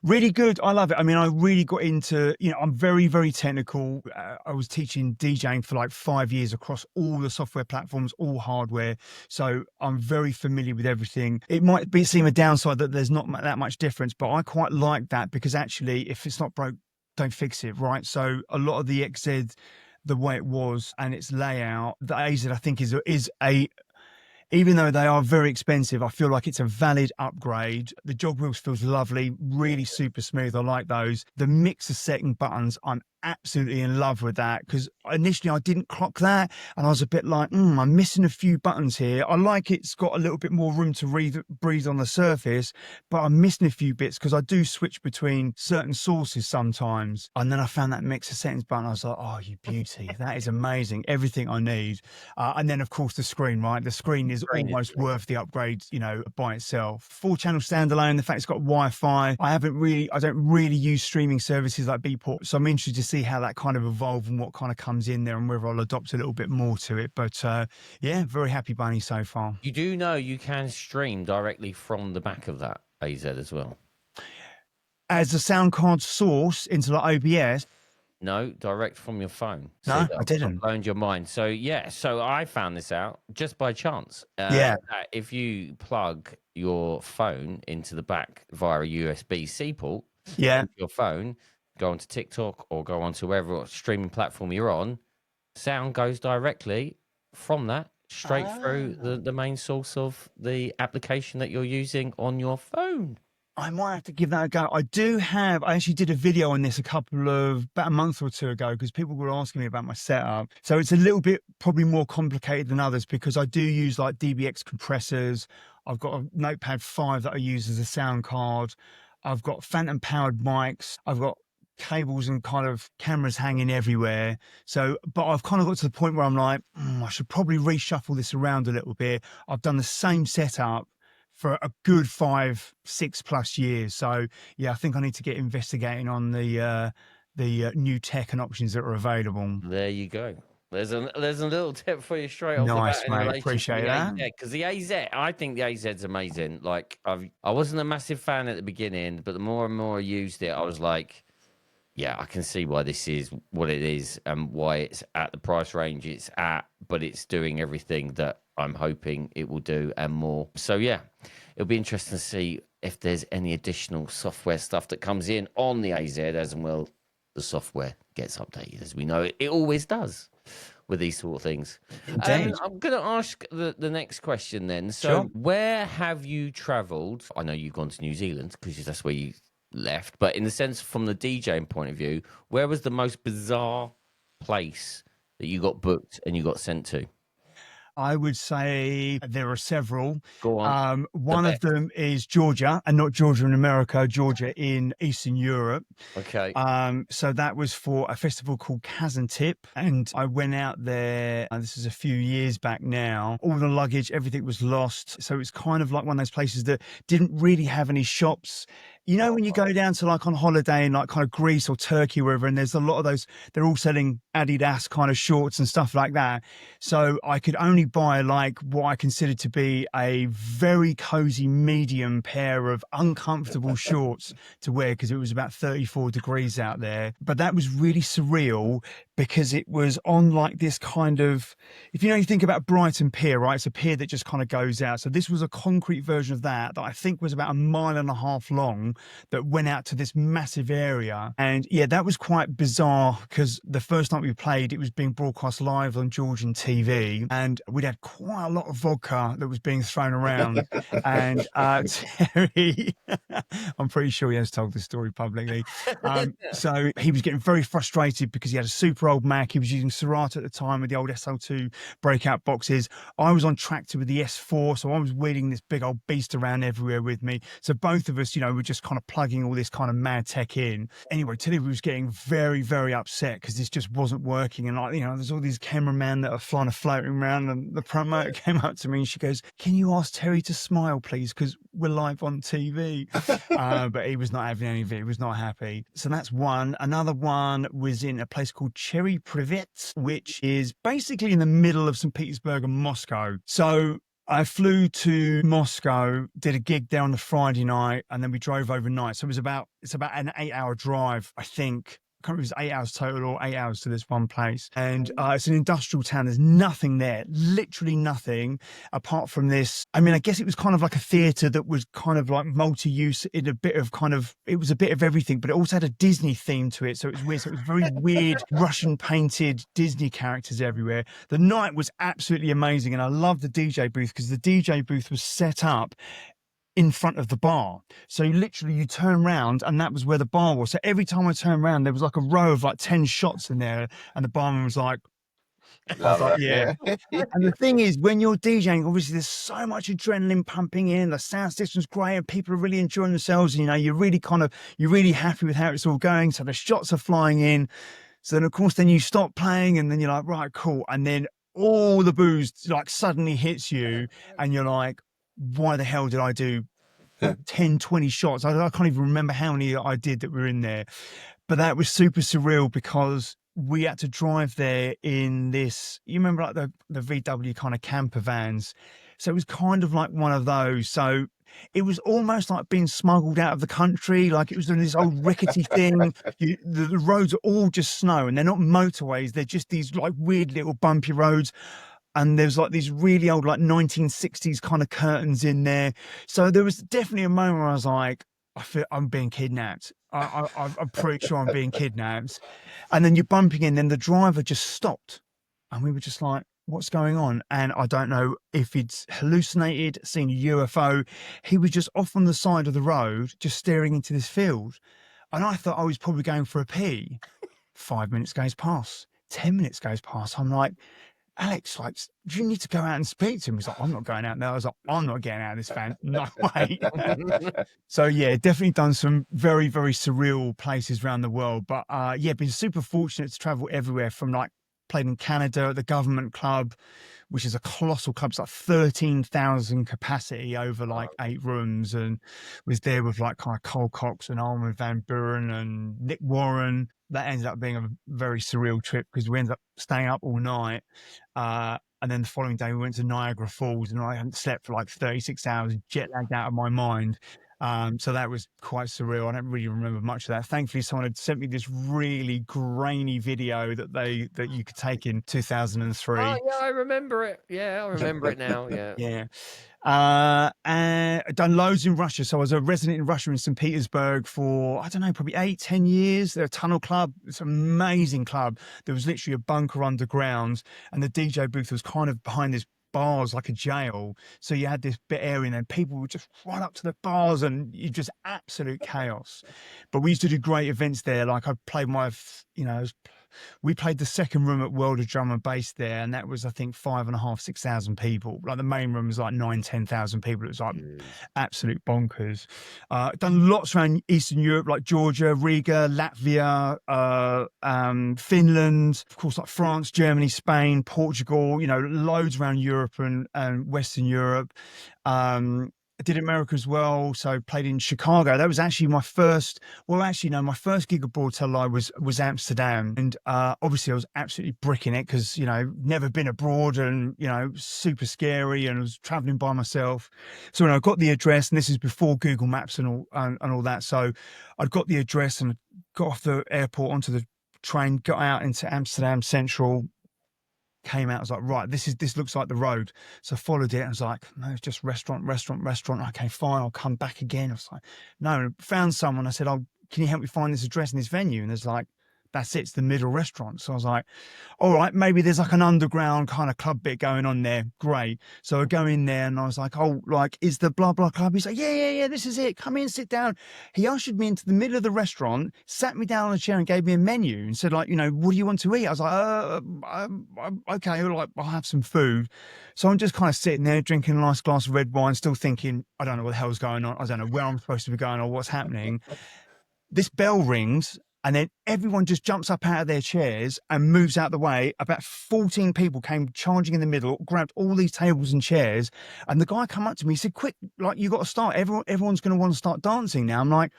Really good. I love it. I mean, I really got into, you know, I'm very, very technical. I was teaching DJing for like 5 years across all the software platforms, all hardware. So I'm very familiar with everything. It might seem a downside that there's not that much difference, but I quite like that because actually, if it's not broke, don't fix it, right? So a lot of the XZ, the way it was and its layout, the AZ I think is a, even though they are very expensive, I feel like it's a valid upgrade. The jog wheels feels lovely, really super smooth. I like those. The mixer setting buttons, I'm absolutely in love with that because initially I didn't clock that and I was a bit like, I'm missing a few buttons here. I like it's got a little bit more room to breathe on the surface, but I'm missing a few bits because I do switch between certain sources sometimes. And then I found that mixer settings button. I was like, oh, you beauty. That is amazing. Everything I need. And then, of course, the screen, right? The screen is almost worth the upgrade, you know, by itself. 4-channel standalone. The fact it's got Wi-Fi. I don't really use streaming services like Beatport. So I'm interested to see how that kind of evolves and what kind of comes in there and whether I'll adopt a little bit more to it. But yeah, very happy bunny so far. You do know you can stream directly from the back of that AZ as well? As a sound card source into like OBS? No, direct from your phone. No, I didn't. Blown your mind. So yeah, so I found this out just by chance. If you plug your phone into the back via a USB-C port, your phone, go onto TikTok or go onto whatever streaming platform you're on, sound goes directly from that straight through the main source of the application that you're using on your phone. I might have to give that a go. I actually did a video on this about a month or two ago because people were asking me about my setup. So it's a little bit probably more complicated than others because I do use like DBX compressors. I've got a Notepad 5 that I use as a sound card. I've got phantom powered mics. I've got cables and kind of cameras hanging everywhere. So, but I've kind of got to the point where I'm like, I should probably reshuffle this around a little bit. I've done the same setup for a good 5-6+ years. So yeah, I think I need to get investigating on the new tech and options that are available. There you go. There's a little tip for you straight off nice, the bat. Mate. Appreciate that. Because the AZ, I think the AZ's amazing. Like I wasn't a massive fan at the beginning, but the more and more I used it, I was like, yeah, I can see why this is what it is and why it's at the price range it's at, but it's doing everything that I'm hoping it will do and more. So yeah, it'll be interesting to see if there's any additional software stuff that comes in on the AZ as and well the software gets updated, as we know it always does with these sort of things. I'm going to ask the next question then. So where have you travelled? I know you've gone to New Zealand because that's where you left, but in the sense from the DJing point of view, where was the most bizarre place that you got booked and you got sent to? I would say there are several. Go on. One of them is Georgia, and not Georgia in America, Georgia in Eastern Europe. Okay. So that was for a festival called Kazantip, and I went out there, and this is a few years back now. All the luggage, everything was lost. So it's kind of like one of those places that didn't really have any shops. You know, when you go down to like on holiday in like kind of Greece or Turkey, wherever, and there's a lot of those, they're all selling Adidas kind of shorts and stuff like that. So I could only buy like what I considered to be a very cozy medium pair of uncomfortable shorts to wear because it was about 34 degrees out there. But that was really surreal because it was on like this kind of, if you know, you think about Brighton Pier, right? It's a pier that just kind of goes out. So this was a concrete version of that I think was about 1.5 miles long that went out to this massive area. And yeah, that was quite bizarre because the first night we played, it was being broadcast live on Georgian TV and we'd had quite a lot of vodka that was being thrown around. And Terry, I'm pretty sure he has told this story publicly. So he was getting very frustrated because he had a super old Mac. He was using Serato at the time with the old SL2 breakout boxes. I was on tractor with the S4, so I was wheeling this big old beast around everywhere with me. So both of us, you know, were just kind of plugging all this kind of mad tech in. Anyway, Tilly was getting very, very upset because this just wasn't working. And like, you know, there's all these cameramen that are flying a floating around, and the promoter came up to me and she goes, "Can you ask Terry to smile, please? Because we're live on TV." But he was not having any of it. He was not happy. So that's one. Another one was in a place called Cherry Privet, which is basically in the middle of St. Petersburg and Moscow. So I flew to Moscow, did a gig there on the Friday night, and then we drove overnight. So it's about an 8-hour drive, I think. I can't remember if it was 8 hours total or 8 hours to this one place. And it's an industrial town. There's nothing there, literally nothing apart from this. I mean, I guess it was kind of like a theatre that was kind of like multi-use in a bit of kind of, it was a bit of everything, but it also had a Disney theme to it. So it was weird. So it was very weird, Russian painted Disney characters everywhere. The night was absolutely amazing. And I loved the DJ booth because the DJ booth was set up in front of the bar. So literally you turn around and that was where the bar was. So every time I turned around, there was like a row of like 10 shots in there. And the barman was like, yeah. And the thing is, when you're DJing, obviously there's so much adrenaline pumping in, the sound system's great and people are really enjoying themselves. You know, you're really happy with how it's all going. So the shots are flying in. So then of course, then you stop playing and then you're like, right, cool. And then all the booze like suddenly hits you and you're like, why the hell did I do 10, 20 shots? I can't even remember how many I did that were in there. But that was super surreal because we had to drive there in this, you remember like the VW kind of camper vans. So it was kind of like one of those. So it was almost like being smuggled out of the country. Like it was doing this old rickety thing. The roads are all just snow and they're not motorways. They're just these like weird little bumpy roads. And there's like these really old, like 1960s kind of curtains in there. So there was definitely a moment where I was like, I feel I'm being kidnapped. I'm pretty sure I'm being kidnapped. And then you're bumping in, then the driver just stopped. And we were just like, what's going on? And I don't know if he'd hallucinated, seen a UFO. He was just off on the side of the road, just staring into this field. And I thought I was probably going for a pee. 5 minutes goes past, 10 minutes goes past. I'm like, Alex, like, do you need to go out and speak to him? He's like, I'm not going out there. I was like, I'm not getting out of this van. No way. So yeah, definitely done some very, very surreal places around the world. But yeah, been super fortunate to travel everywhere from like played in Canada at the Government Club, which is a colossal club. It's like 13,000 capacity over like 8 rooms, and was there with like kind of Cole Cox and Armin van Buren and Nick Warren. That ended up being a very surreal trip because we ended up staying up all night. And then the following day we went to Niagara Falls and I hadn't slept for like 36 hours, jet lagged out of my mind. So that was quite surreal. I don't really remember much of that. Thankfully, someone had sent me this really grainy video that you could take in 2003. Oh yeah, I remember it. Yeah, I remember it now. Yeah. Yeah. And I've done loads in Russia. So I was a resident in Russia in St. Petersburg for, I don't know, probably 8-10 years. They're a tunnel club. It's an amazing club. There was literally a bunker underground and the DJ booth was kind of behind this bars like a jail. So you had this bit area and then people would just run up to the bars and you just absolute chaos. But we used to do great events there. Like I played we played the second room at World of Drum and Bass there, and that was, I think, 5,500-6,000 people. Like the main room was like 9,000-10,000 people. It was like absolute bonkers. Done lots around Eastern Europe, like Georgia, Riga, Latvia, Finland, of course, like France, Germany, Spain, Portugal. You know, loads around Europe and Western Europe. did America as well. So played in Chicago. That was actually my first. Well, actually, no, my first gig abroad, tell a lie, was Amsterdam, and obviously I was absolutely bricking it because never been abroad and super scary, and I was traveling by myself. So when I got the address, and this is before Google Maps and all that, so I'd got the address and got off the airport onto the train, got out into Amsterdam Central. Came out, I was like, right, this looks like the road. So I followed it. I was like, no, it's just restaurant. Okay, fine, I'll come back again. I was like, no, and found someone. I said, oh, can you help me find this address in this venue? And there's like, that's it, it's the middle restaurant. So I was like, all right, maybe there's like an underground kind of club bit going on there. Great. So I go in there and I was like, oh, like, is the blah, blah club? He's like, yeah, this is it. Come in, sit down. He ushered me into the middle of the restaurant, sat me down on a chair and gave me a menu and said, like, what do you want to eat? I was like, okay, like, I'll have some food. So I'm just kind of sitting there drinking a nice glass of red wine, still thinking, I don't know what the hell's going on. I don't know where I'm supposed to be going or what's happening. This bell rings. And then everyone just jumps up out of their chairs and moves out the way. About 14 people came charging in the middle, grabbed all these tables and chairs. And the guy come up to me, he said, quick, like, you got to start. Everyone's going to want to start dancing now. I'm like,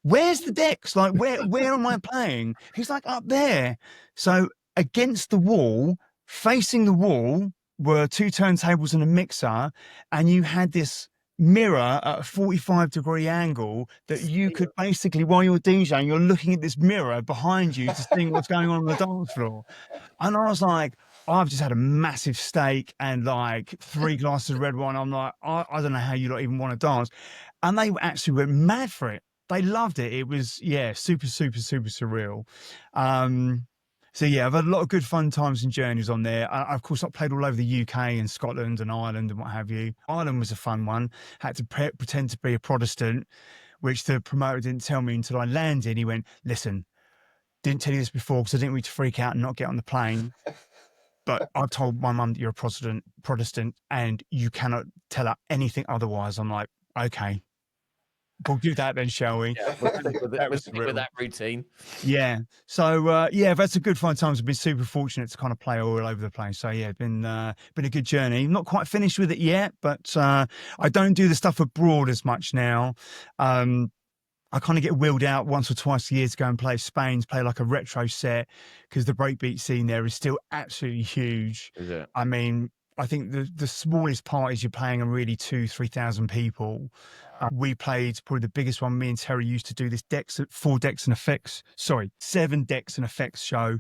where's the decks? Like, where am I playing? He's like, up there. So against the wall, facing the wall, were 2 turntables and a mixer. And you had this mirror at a 45-degree angle that you could basically, while you're DJing, you're looking at this mirror behind you to see what's going on the dance floor. And I was like, I've just had a massive steak and like 3 glasses of red wine. I'm like, I don't know how you lot even want to dance. And they actually went mad for it. They loved it. It was, super, super, super surreal. So yeah, I've had a lot of good fun times and journeys on there. Of course, I played all over the UK and Scotland and Ireland and what have you. Ireland was a fun one. Had to pretend to be a Protestant, which the promoter didn't tell me until I landed. He went, listen, didn't tell you this before because I didn't want you to freak out and not get on the plane. But I told my mum that you're a Protestant and you cannot tell her anything otherwise. I'm like, okay. We'll do that then, shall we? Yeah, we'll stick with that routine. Yeah. So I've had some good fun times. I've been super fortunate to kind of play all over the place. So yeah, been a good journey. Not quite finished with it yet, but I don't do the stuff abroad as much now. I kind of get wheeled out once or twice a year to go and play Spain, play like a retro set because the breakbeat scene there is still absolutely huge. Is it? I mean, I think the smallest parties you're playing are really 2,000-3,000 people. We played probably the biggest one. Me and Terry used to do this 7 decks and effects show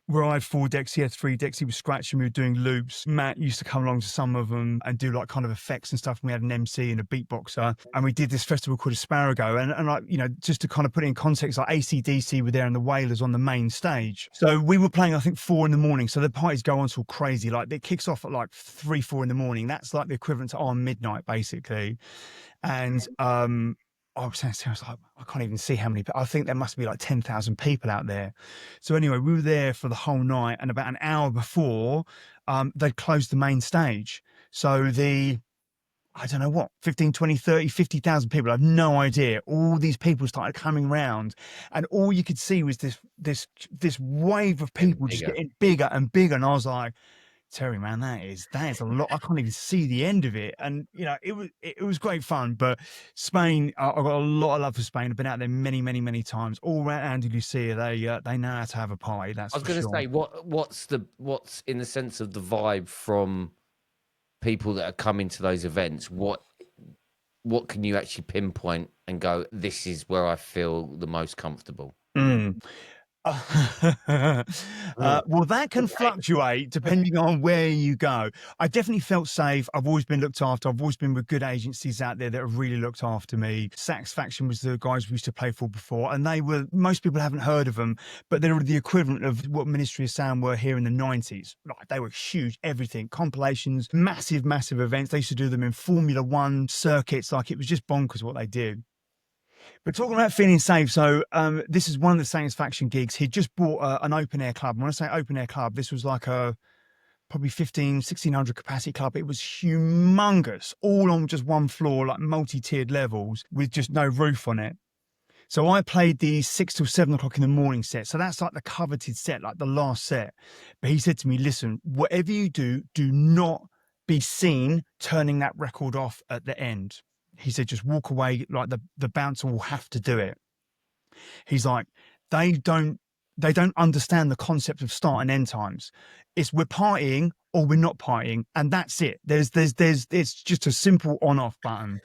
where I had 4 decks, he had 3 decks, he was scratching, we were doing loops. Matt used to come along to some of them and do like kind of effects and stuff. And we had an MC and a beatboxer. And we did this festival called Aspiring. And like, just to kind of put it in context, like AC/DC were there and the Wailers on the main stage. So we were playing, I think, 4 in. So the parties go on till crazy. Like it kicks off at like 3, 4 in. That's like the equivalent to on midnight, basically. And I was like, I can't even see how many. I think there must be like 10,000 people out there. So anyway, we were there for the whole night, and about an hour before, they'd closed the main stage. So I don't know what, 15, 20, 30, 50,000 people. I have no idea. All these people started coming round, and all you could see was this wave of people just getting bigger and bigger. And I was like, Terry, man, that is a lot. I can't even see the end of it. And it was great fun. But Spain, I've got a lot of love for Spain. I've been out there many, many, many times. All around Andalusia, they know how to have a party. That's I was going to say, what's in the sense of the vibe from people that are coming to those events? What can you actually pinpoint and go, this is where I feel the most comfortable? Well, that can fluctuate depending on where you go. I definitely felt safe. I've always been looked after. I've always been with good agencies out there that have really looked after me. Satisfaction was the guys we used to play for before, and most people haven't heard of them, but they were the equivalent of what Ministry of Sound were here in the 90s. Like, they were huge, everything, compilations, massive, massive events. They used to do them in Formula One circuits. Like, it was just bonkers what they did. But talking about feeling safe, so this is one of the Satisfaction gigs. He'd just bought an open-air club. And when I say open-air club, this was like a probably 1,600 capacity club. It was humongous, all on just one floor, like multi-tiered levels with just no roof on it. So I played the 6 till 7 o'clock in the morning set. So that's like the coveted set, like the last set. But he said to me, listen, whatever you do, do not be seen turning that record off at the end. He said, just walk away, like the bouncer will have to do it. He's like, they don't understand the concept of start and end times. It's we're partying or we're not partying, and that's it. It's just a simple on-off button.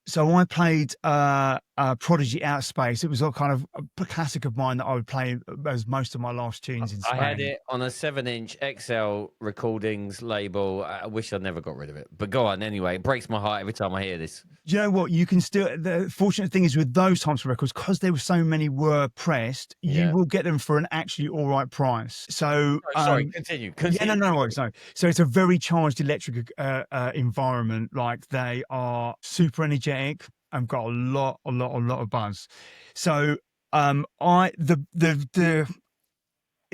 So I played Prodigy Outer Space. It was a kind of a classic of mine that I would play as most of my last tunes in Spain. I had it on a 7-inch XL recordings label. I wish I'd never got rid of it. But go on anyway. It breaks my heart every time I hear this. Do you know what? You can still. The fortunate thing is with those types of records, because there were so many were pressed, you will get them for an actually all right price. So sorry, continue. Yeah, no worries. No. So it's a very charged electric environment. Like they are super energetic and got a lot of buzz. So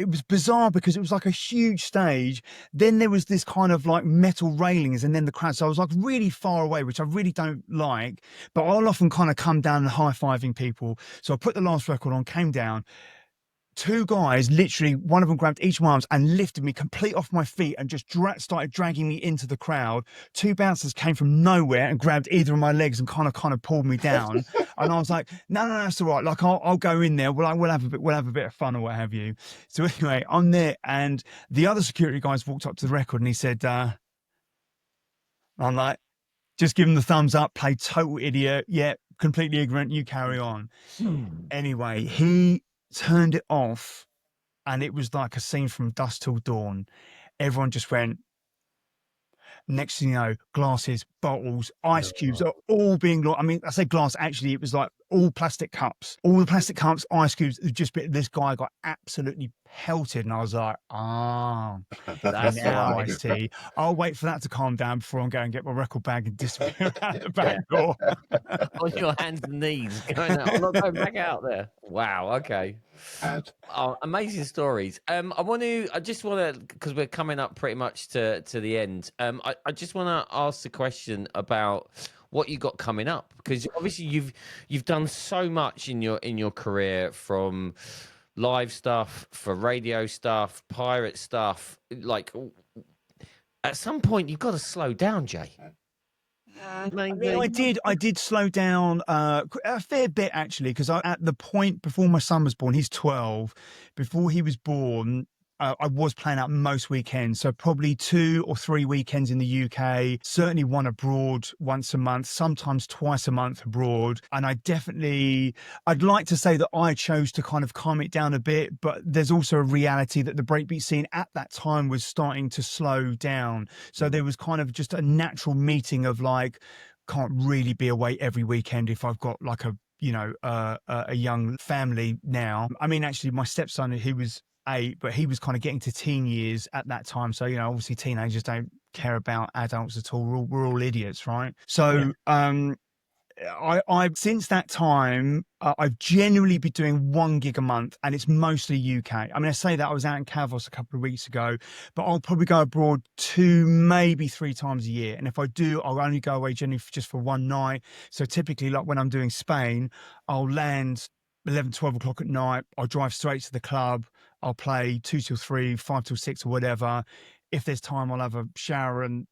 it was bizarre because it was like a huge stage. Then there was this kind of like metal railings and then the crowd. So I was like really far away, which I really don't like, but I'll often kind of come down and high-fiving people. So I put the last record on, came down. Two guys, literally, one of them grabbed each of my arms and lifted me complete off my feet and just started dragging me into the crowd. Two bouncers came from nowhere and grabbed either of my legs and kind of pulled me down. And I was like, no, that's all right. Like I'll go in there. We'll have a bit of fun or what have you. So anyway, I'm there, and the other security guys walked up to the record and he said, I'm like, just give him the thumbs up. Play total idiot. Yeah, completely ignorant. You carry on. Anyway, he turned it off, and it was like a scene from Dusk Till Dawn. Everyone just went. Next thing you know, glasses, bottles, ice cubes are all being. I mean, I say glass. Actually, it was like all plastic cups. All the plastic cups, ice cubes. Just this guy got absolutely pelted, and I was like, that's now I see. I'll wait for that to calm down before I'm going and get my record bag and disappear out the back door. On your hands and knees, going out. I'm not going back out there. Wow. Okay. Oh, amazing stories. I just want to, because we're coming up pretty much to the end. I just want to ask the question about what you got coming up, because obviously you've done so much in your career, from live stuff, for radio stuff, pirate stuff. Like, at some point you've got to slow down, Jay. I mean, I did slow down a fair bit, actually, because at the point before my son was born, he's 12. Before he was born, I was playing out most weekends, so probably 2 or 3 weekends in the UK, certainly one abroad once a month, sometimes twice a month abroad. And I'd like to say that I chose to kind of calm it down a bit, but there's also a reality that the breakbeat scene at that time was starting to slow down. So there was kind of just a natural meeting of like, can't really be away every weekend if I've got like a young family now. I mean, actually, my stepson, he was 8, but he was kind of getting to teen years at that time. So, obviously teenagers don't care about adults at all. We're all idiots, right? So, I since that time, I've generally been doing 1 gig a month, and it's mostly UK. I mean, I say that I was out in Cavos a couple of weeks ago, but I'll probably go abroad 2, maybe 3 times a year. And if I do, I'll only go away generally just for one night. So typically, like when I'm doing Spain, I'll land 11, 12 o'clock at night. I'll drive straight to the club. I'll play 2 till 3, 5 till 6 or whatever. If there's time, I'll have a shower and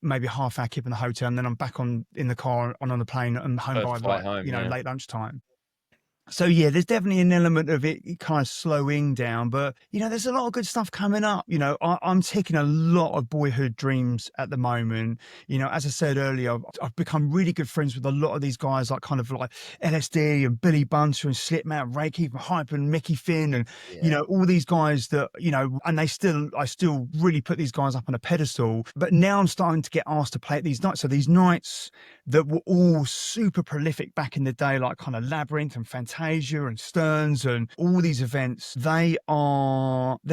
maybe a half hour keep in the hotel, and then I'm back on the car on the plane and home by late lunchtime. So yeah, there's definitely an element of it kind of slowing down, but there's a lot of good stuff coming up. I'm taking a lot of boyhood dreams at the moment. As I said earlier, I've become really good friends with a lot of these guys, like kind of like LSD and Billy Bunter and Slipmatt, Ray Keith and Hype and Mickey Finn, and all these guys that and I still really put these guys up on a pedestal. But now I'm starting to get asked to play at these nights. So these nights that were all super prolific back in the day, like kind of Labyrinth and Fantasia and Stearns and all these events, they're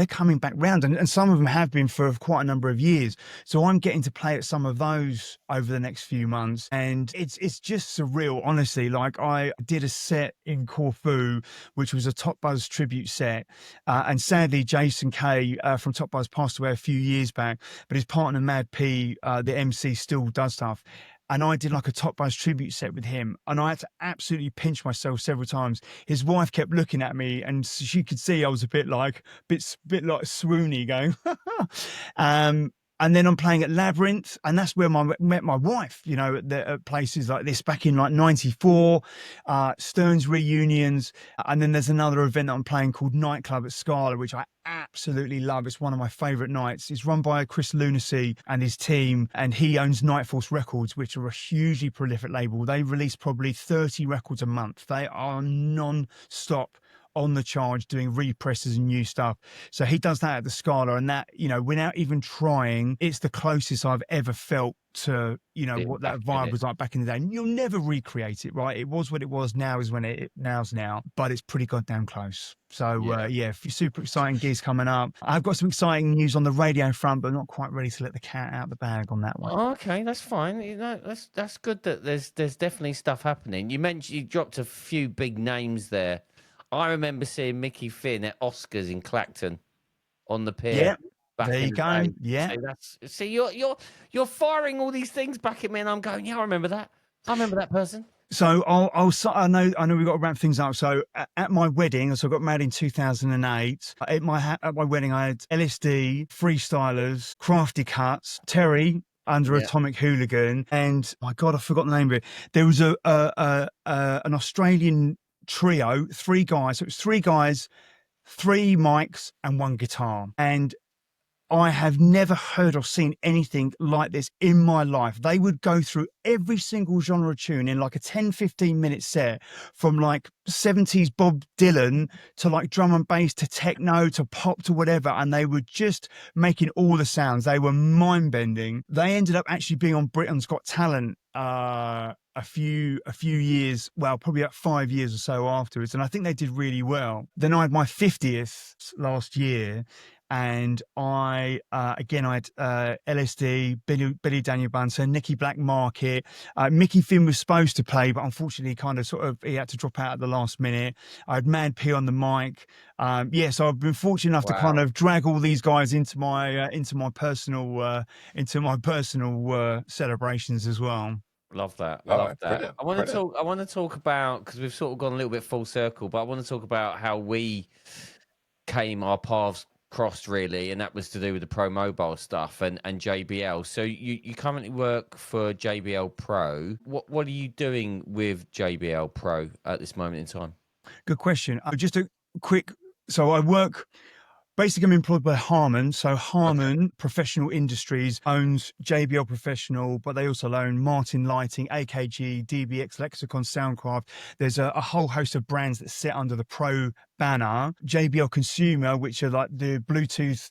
coming back round, and some of them have been for quite a number of years. So I'm getting to play at some of those over the next few months, and it's just surreal, honestly. Like, I did a set in Corfu, which was a Top Buzz tribute set, and sadly Jason Kay from Top Buzz passed away a few years back, but his partner Mad P, the MC, still does stuff. And I did like a Top Buzz tribute set with him, and I had to absolutely pinch myself several times. His wife kept looking at me, and she could see I was a bit like swoony, going. And then I'm playing at Labyrinth, and that's where I met my wife, you know, at places like this back in like 94, Stern's Reunions. And then there's another event that I'm playing called Nightclub at Scala, which I absolutely love. It's one of my favorite nights. It's run by Chris Lunacy and his team, and he owns Night Force Records, which are a hugely prolific label. They release probably 30 records a month. They are non-stop on the charge doing represses and new stuff. So he does that at the Scala, and that, you know, without even trying, it's the closest I've ever felt to, you know, what that vibe was like back in the day. And you'll never recreate it, right? It was what it was. Now is when now's now, but it's pretty goddamn close. So yeah, super exciting gigs coming up. I've got some exciting news on the radio front, but not quite ready to let the cat out of the bag on that one. Oh, okay, that's fine. You know, that's good that there's definitely stuff happening. You dropped a few big names there. I remember seeing Mickey Finn at Oscars in Clacton on the pier. Yeah, back there you in the go. day. Yeah. So you're firing all these things back at me, and I'm going, yeah, I remember that. I remember that person. So I know we've got to wrap things up. So at my wedding, so I got married in 2008. At my wedding, I had LSD, Freestylers, Crafty Cuts, Terry under Atomic Hooligan, and my God, I forgot the name of it. There was an Australian trio, 3 guys. So it was 3 guys, 3 mics, and 1 guitar. And I have never heard or seen anything like this in my life. They would go through every single genre of tune in like a 10-15 minute set, from like 70s Bob Dylan to like drum and bass to techno to pop to whatever, and they were just making all the sounds. They were mind-bending. They ended up actually being on Britain's Got Talent a few years, well, probably about 5 years or so afterwards, and I think they did really well. Then I had my 50th last year, and I had LSD, Billy Daniel Bunsen, Nicky Black Market. Mickey Finn was supposed to play, but unfortunately he had to drop out at the last minute. I had Mad P on the mic. So I've been fortunate enough to kind of drag all these guys into my personal celebrations as well. Love that. Love that. I want to talk about, because we've sort of gone a little bit full circle, but I want to talk about how our paths crossed, really, and that was to do with the Pro Mobile stuff and JBL. So you currently work for JBL Pro. What are you doing with JBL Pro at this moment in time? Good question. Just a quick. So I work. Basically, I'm employed by Harman. So Harman Professional Industries owns JBL Professional, but they also own Martin Lighting, AKG, DBX, Lexicon, Soundcraft. There's a whole host of brands that sit under the Pro banner. JBL Consumer, which are like the Bluetooth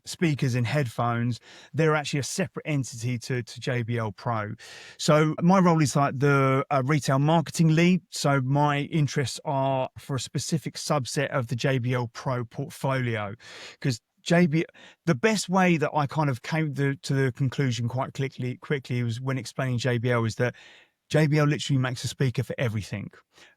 speakers and headphones, they're actually a separate entity to JBL Pro. So my role is like the retail marketing lead. So my interests are for a specific subset of the JBL Pro portfolio, because the best way that I kind of came to the conclusion quite quickly was when explaining JBL is that JBL literally makes a speaker for everything,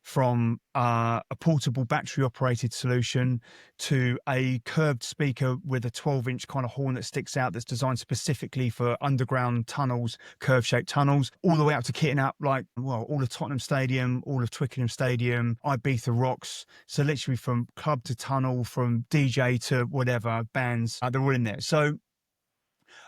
from a portable battery-operated solution to a curved speaker with a 12-inch kind of horn that sticks out that's designed specifically for underground tunnels, curve-shaped tunnels, all the way up to kitting up like, well, all of Tottenham Stadium, all of Twickenham Stadium, Ibiza Rocks. So literally from club to tunnel, from DJ to whatever, bands, they're all in there. So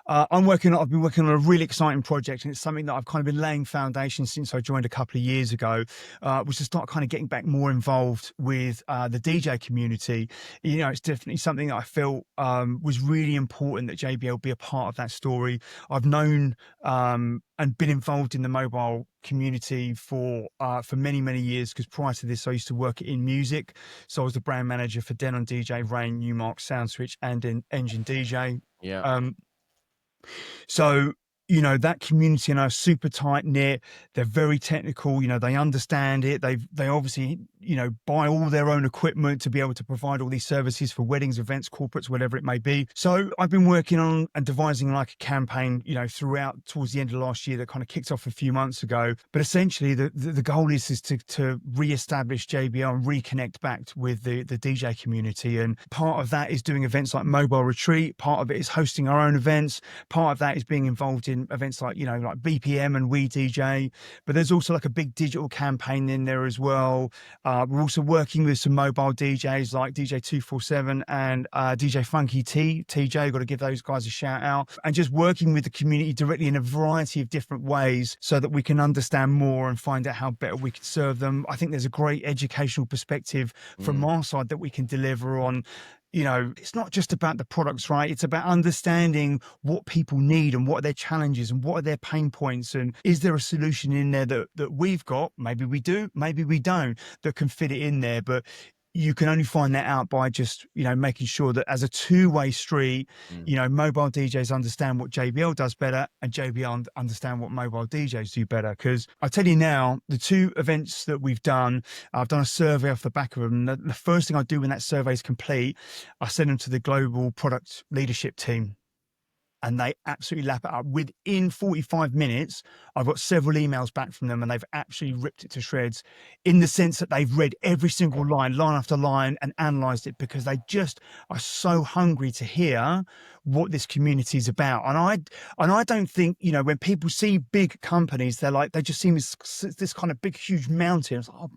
I've been working on a really exciting project, and it's something that I've kind of been laying foundations since I joined a couple of years ago, was to start kind of getting back more involved with the DJ community. You know, it's definitely something that I felt was really important that JBL be a part of that story. I've known and been involved in the mobile community for many, many years, because prior to this I used to work in music. So I was the brand manager for Denon DJ, Rain, Newmark, Soundswitch, and Engine DJ. So, you know, that community are super tight knit. They're very technical. You know, they understand it. They obviously, you know, buy all their own equipment to be able to provide all these services for weddings, events, corporates, whatever it may be. So I've been working on and devising like a campaign, you know, towards the end of last year that kind of kicked off a few months ago. But essentially the goal is to reestablish JBL and reconnect back with the DJ community. And part of that is doing events like Mobile Retreat. Part of it is hosting our own events. Part of that is being involved in events like, you know, like BPM and We DJ. But there's also like a big digital campaign in there as well. We're also working with some mobile DJs like DJ 247 and DJ Funky TJ. Got to give those guys a shout out. And just working with the community directly in a variety of different ways so that we can understand more and find out how better we can serve them. I think there's a great educational perspective from our side that we can deliver on. You know, it's not just about the products, right? It's about understanding what people need and what are their challenges and what are their pain points. And is there a solution in there that we've got? Maybe we do, maybe we don't, that can fit it in there. But you can only find that out by just, you know, making sure that as a two-way street, you know, mobile DJs understand what JBL does better and JBL understand what mobile DJs do better. Because I tell you now, the two events that we've done, I've done a survey off the back of them. The first thing I do when that survey is complete, I send them to the global product leadership team. And they absolutely lap it up. Within 45 minutes, I've got several emails back from them and they've absolutely ripped it to shreds in the sense that they've read every single line after line, and analysed it because they just are so hungry to hear what this community is about. And I don't think, you know, when people see big companies, they just seem this kind of big, huge mountain. It's like, oh,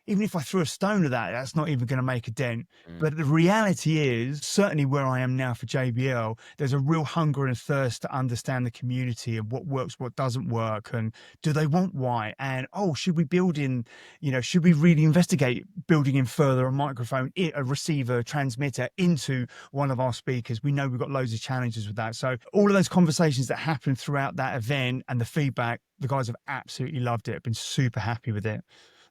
even if I threw a stone at that, that's not even going to make a dent. But the reality is, certainly where I am now for JBL, there's a real hunger and a thirst to understand the community and what works, what doesn't work, and do they want why? And, should we build in, you know, should we really investigate building in further a microphone, a receiver, transmitter into one of our speakers? We know we've got loads of challenges with that. So all of those conversations that happened throughout that event and the feedback, the guys have absolutely loved it, been super happy with it.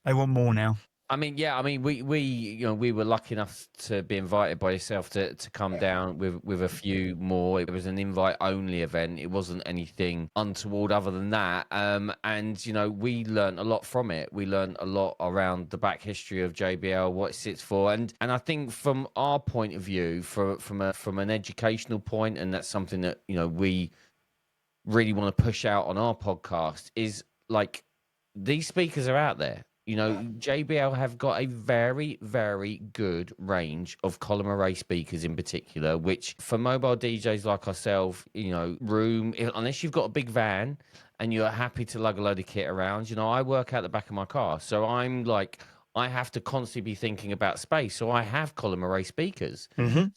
They want more now. I mean, yeah, I mean, we we were lucky enough to be invited by yourself to come down with a few more. It was an invite only event. It wasn't anything untoward other than that. And you know, we learned a lot from it. We learned a lot around the back history of JBL, what it sits for, and I think from our point of view, from an educational point, and that's something that, you know, we really want to push out on our podcast, is like, these speakers are out there. You know, JBL have got a very, very good range of column array speakers in particular, which for mobile DJs like ourselves, you know, unless you've got a big van and you're happy to lug a load of kit around, you know, I work out the back of my car. So I'm like, I have to constantly be thinking about space. So I have column array speakers.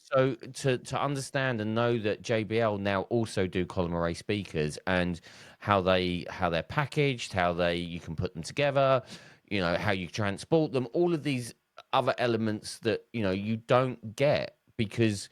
So to understand and know that JBL now also do column array speakers, and how they're packaged, you can put them together, you know, how you transport them, all of these other elements that, you know, you don't get because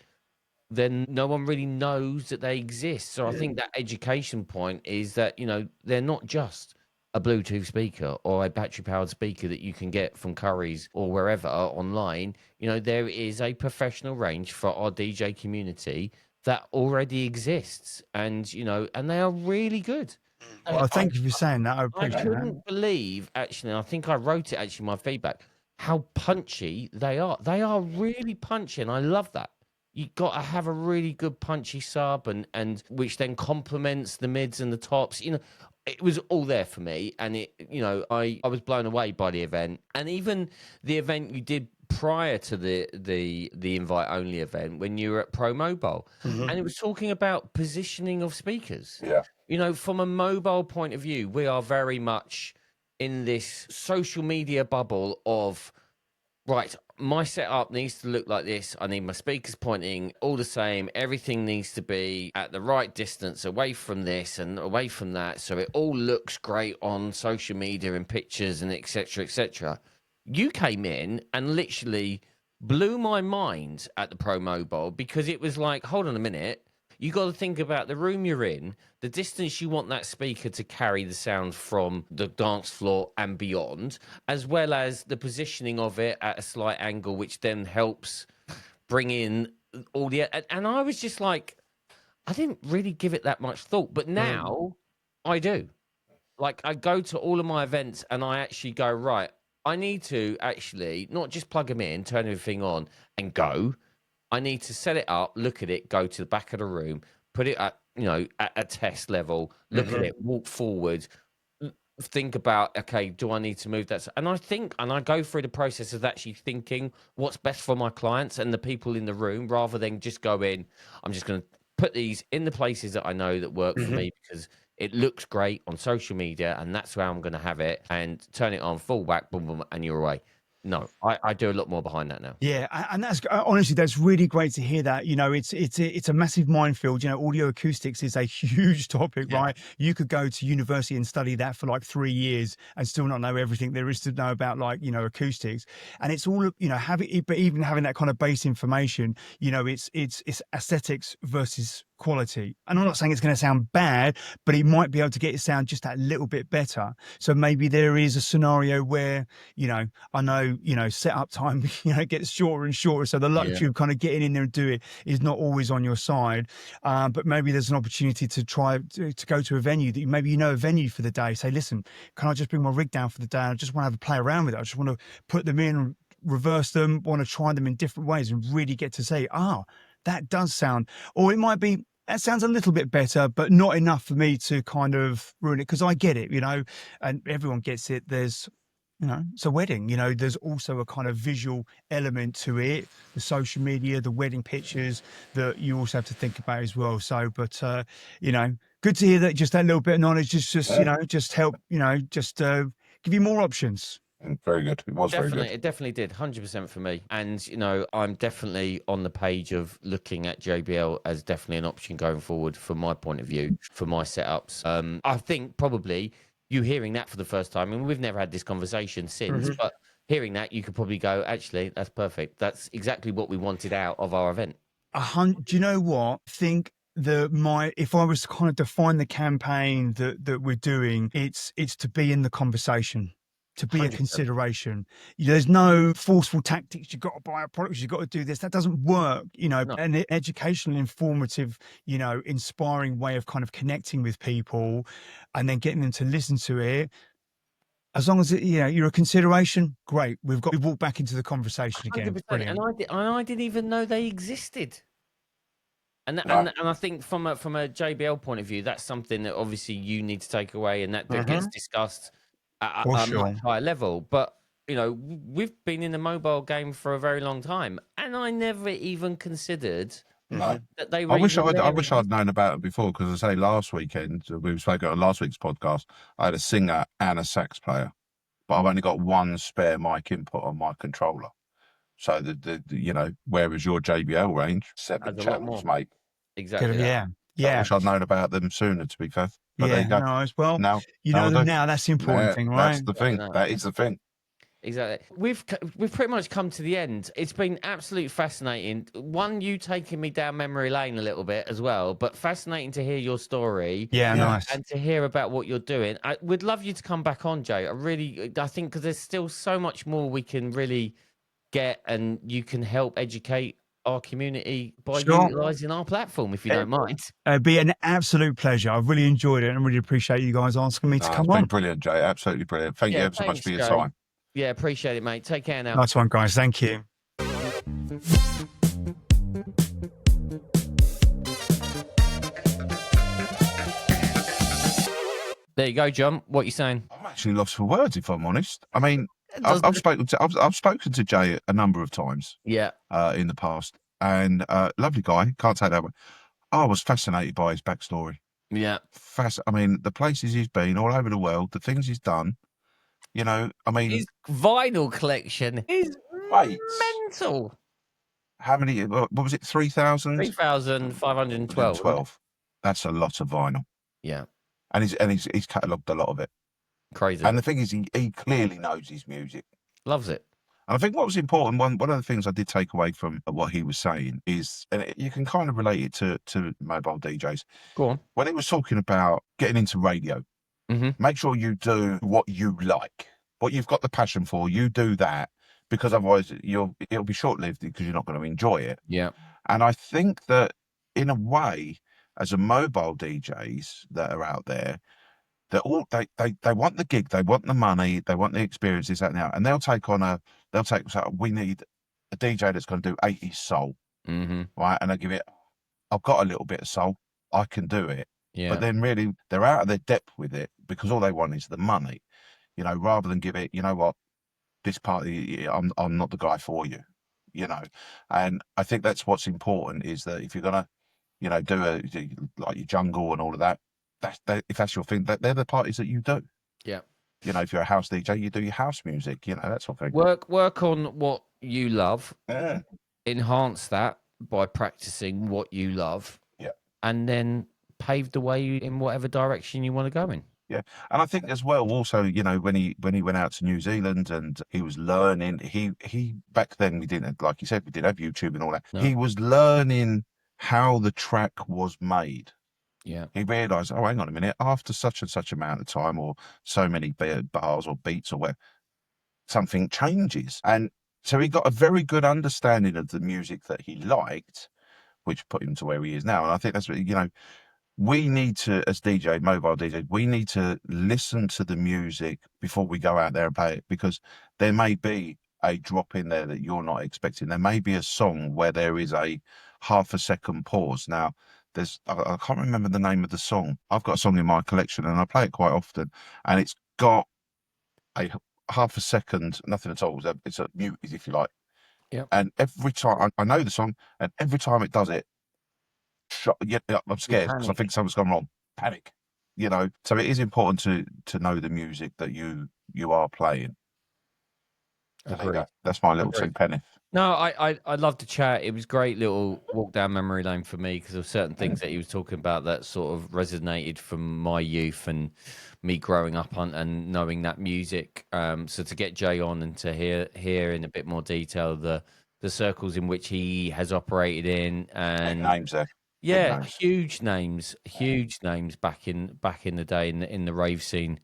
then no one really knows that they exist. So I think that education point is that, you know, they're not just a Bluetooth speaker or a battery powered speaker that you can get from Curry's or wherever online. You know, there is a professional range for our DJ community that already exists, and, you know, and they are really good. Well, thank you for saying that. I appreciate I couldn't believe, actually, and I think I wrote it actually in my feedback, how punchy they are. They are really punchy, and I love that. You got to have a really good punchy sub, and which then complements the mids and the tops. You know, it was all there for me, and it, you know, I was blown away by the event, and even the event you did prior to the invite only event when you were at Pro Mobile, and it was talking about positioning of speakers. Yeah. You know, from a mobile point of view, we are very much in this social media bubble of, right, my setup needs to look like this. I need my speakers pointing all the same. Everything needs to be at the right distance away from this and away from that, so it all looks great on social media and pictures and etc. etc. You came in and literally blew my mind at the Pro Mobile, because it was like, hold on a minute. You got to think about the room you're in, the distance you want that speaker to carry the sound from the dance floor and beyond, as well as the positioning of it at a slight angle, which then helps bring in all the... And I was just like, I didn't really give it that much thought, but now I do. Like, I go to all of my events and I actually go, right, I need to actually not just plug them in, turn everything on and go. I need to set it up, look at it, go to the back of the room, put it at, you know, at a test level, look at it, walk forward, think about, okay, do I need to move that? And I go through the process of actually thinking what's best for my clients and the people in the room, rather than just go in, I'm just going to put these in the places that I know that work for me because it looks great on social media and that's where I'm going to have it, and turn it on, fall back, boom, boom, and you're away. No, I do a lot more behind that now. Yeah, and that's honestly, that's really great to hear that. You know, it's a massive minefield. You know, audio acoustics is a huge topic, right? You could go to university and study that for like 3 years and still not know everything there is to know about, like, you know, acoustics. And it's all, you know, but even having that kind of base information, you know, it's aesthetics versus quality. And I'm not saying it's going to sound bad, but it might be able to get it sound just that little bit better. So maybe there is a scenario where, you know, I know, you know, setup time, you know, gets shorter and shorter. So the luxury of kind of getting in there and do it is not always on your side. But maybe there's an opportunity to try to go to a venue that maybe you know a venue for the day. Say, listen, can I just bring my rig down for the day? I just want to have a play around with it. I just want to put them in, reverse them, want to try them in different ways and really get to say, that does sound, or it might be, that sounds a little bit better, but not enough for me to kind of ruin it. Because I get it, you know, and everyone gets it. There's, you know, it's a wedding, you know, there's also a kind of visual element to it, the social media, the wedding pictures that you also have to think about as well. So, but, you know, good to hear that just that little bit of knowledge, just you know, just help, you know, just give you more options. Very good. It was Definitely, very good. it definitely did, 100% for me. And, you know, I'm definitely on the page of looking at JBL as definitely an option going forward from my point of view, for my setups. I think probably you hearing that for the first time, and we've never had this conversation since, but hearing that, you could probably go, actually, that's perfect. That's exactly what we wanted out of our event. Do you know what? I think that if I was to kind of define the campaign that we're doing, it's to be in the conversation, to be 100%. a consideration. There's no forceful tactics. You've got to buy a product. You've got to do this. That doesn't work. You know, No. an educational, informative, you know, inspiring way of kind of connecting with people, and then getting them to listen to it. As long as you're a consideration, great. We've walked back into the conversation again. 100%. Brilliant. And I didn't even know they existed. And I think from a JBL point of view, that's something that obviously you need to take away, and that gets discussed at a much higher level. But, you know, we've been in the mobile game for a very long time, and I never even considered that they were. I wish I'd known about it before, because I say last weekend, we spoke on last week's podcast, I had a singer and a sax player, but I've only got one spare mic input on my controller. So the you know, whereas your JBL range, 7 channels, mate. Exactly. Yeah. I wish I'd known about them sooner, to be fair. But yeah, there you go. No, as well. Now you know them now. That's the important thing, right? That's the thing. That is the thing. Exactly. We've pretty much come to the end. It's been absolutely fascinating. One, you taking me down memory lane a little bit as well, but fascinating to hear your story. Yeah, nice. And to hear about what you're doing. I would love you to come back on, Jay. I think because there's still so much more we can really get, and you can help educate our community by utilising our platform, if you don't mind. It'd be an absolute pleasure. I've really enjoyed it, and I really appreciate you guys asking me to come on. It's been brilliant, Jay. Absolutely brilliant. Thank you ever so much for your time. Yeah, appreciate it, mate. Take care now. Nice one, guys. Thank you. There you go, John. What are you saying? I'm actually lost for words, if I'm honest. I mean, I've spoken to Jay a number of times. Yeah. In the past, and lovely guy. Can't say that. I was fascinated by his backstory. Yeah. I mean, the places he's been all over the world, the things he's done. You know, I mean, his vinyl collection is mental. How many? What was it? 3,000? 3,512. 12. That's a lot of vinyl. Yeah. And he's catalogued a lot of it. Crazy. And the thing is, he clearly knows his music. Loves it. And I think what was important, one of the things I did take away from what he was saying is, and you can kind of relate it to mobile DJs. Go on. When he was talking about getting into radio, make sure you do what you like, what you've got the passion for. You do that, because otherwise it'll be short-lived, because you're not going to enjoy it. Yeah. And I think that in a way, as a mobile DJs that are out there, they want the gig, they want the money, they want the experiences, that now, and we need a DJ that's going to do 80s soul, right? And they give it, I've got a little bit of soul, I can do it. Yeah. But then really they're out of their depth with it, because all they want is the money, you know, rather than give it, you know what, this party, I'm not the guy for you, you know. And I think that's what's important, is that if you're gonna, you know, do like your jungle and all of that, if that's your thing, they're the parties that you do. Yeah. You know, if you're a house DJ, you do your house music. You know, that sort of thing. Work on what you love. Yeah. Enhance that by practicing what you love. Yeah. And then pave the way in whatever direction you want to go in. Yeah, and I think as well, also, you know, when he went out to New Zealand and he was learning, he back then we didn't, like you said, we didn't have YouTube and all that. No. He was learning how the track was made. Yeah. He realised, oh, hang on a minute, after such and such amount of time, or so many bars or beats or whatever, something changes, and so he got a very good understanding of the music that he liked, which put him to where he is now. And I think that's what, you know. We need to, as mobile DJs, we need to listen to the music before we go out there and play it, because there may be a drop in there that you're not expecting. There may be a song where there is a half a second pause. Now, I can't remember the name of the song. I've got a song in my collection and I play it quite often, and it's got a half a second, nothing at all. It's a mute, if you like. Yeah. And every time I know the song, and every time it does it, I'm scared because I think something's gone wrong. Panic, you know. So it is important to know the music that you are playing. That's my little two-penny. No, I loved the chat. It was great little walk down memory lane for me, because of certain things that he was talking about that sort of resonated from my youth and me growing up on and knowing that music. So to get Jay on and to hear in a bit more detail the circles in which he has operated in, and names there. Yeah, huge names back in the day in the rave scene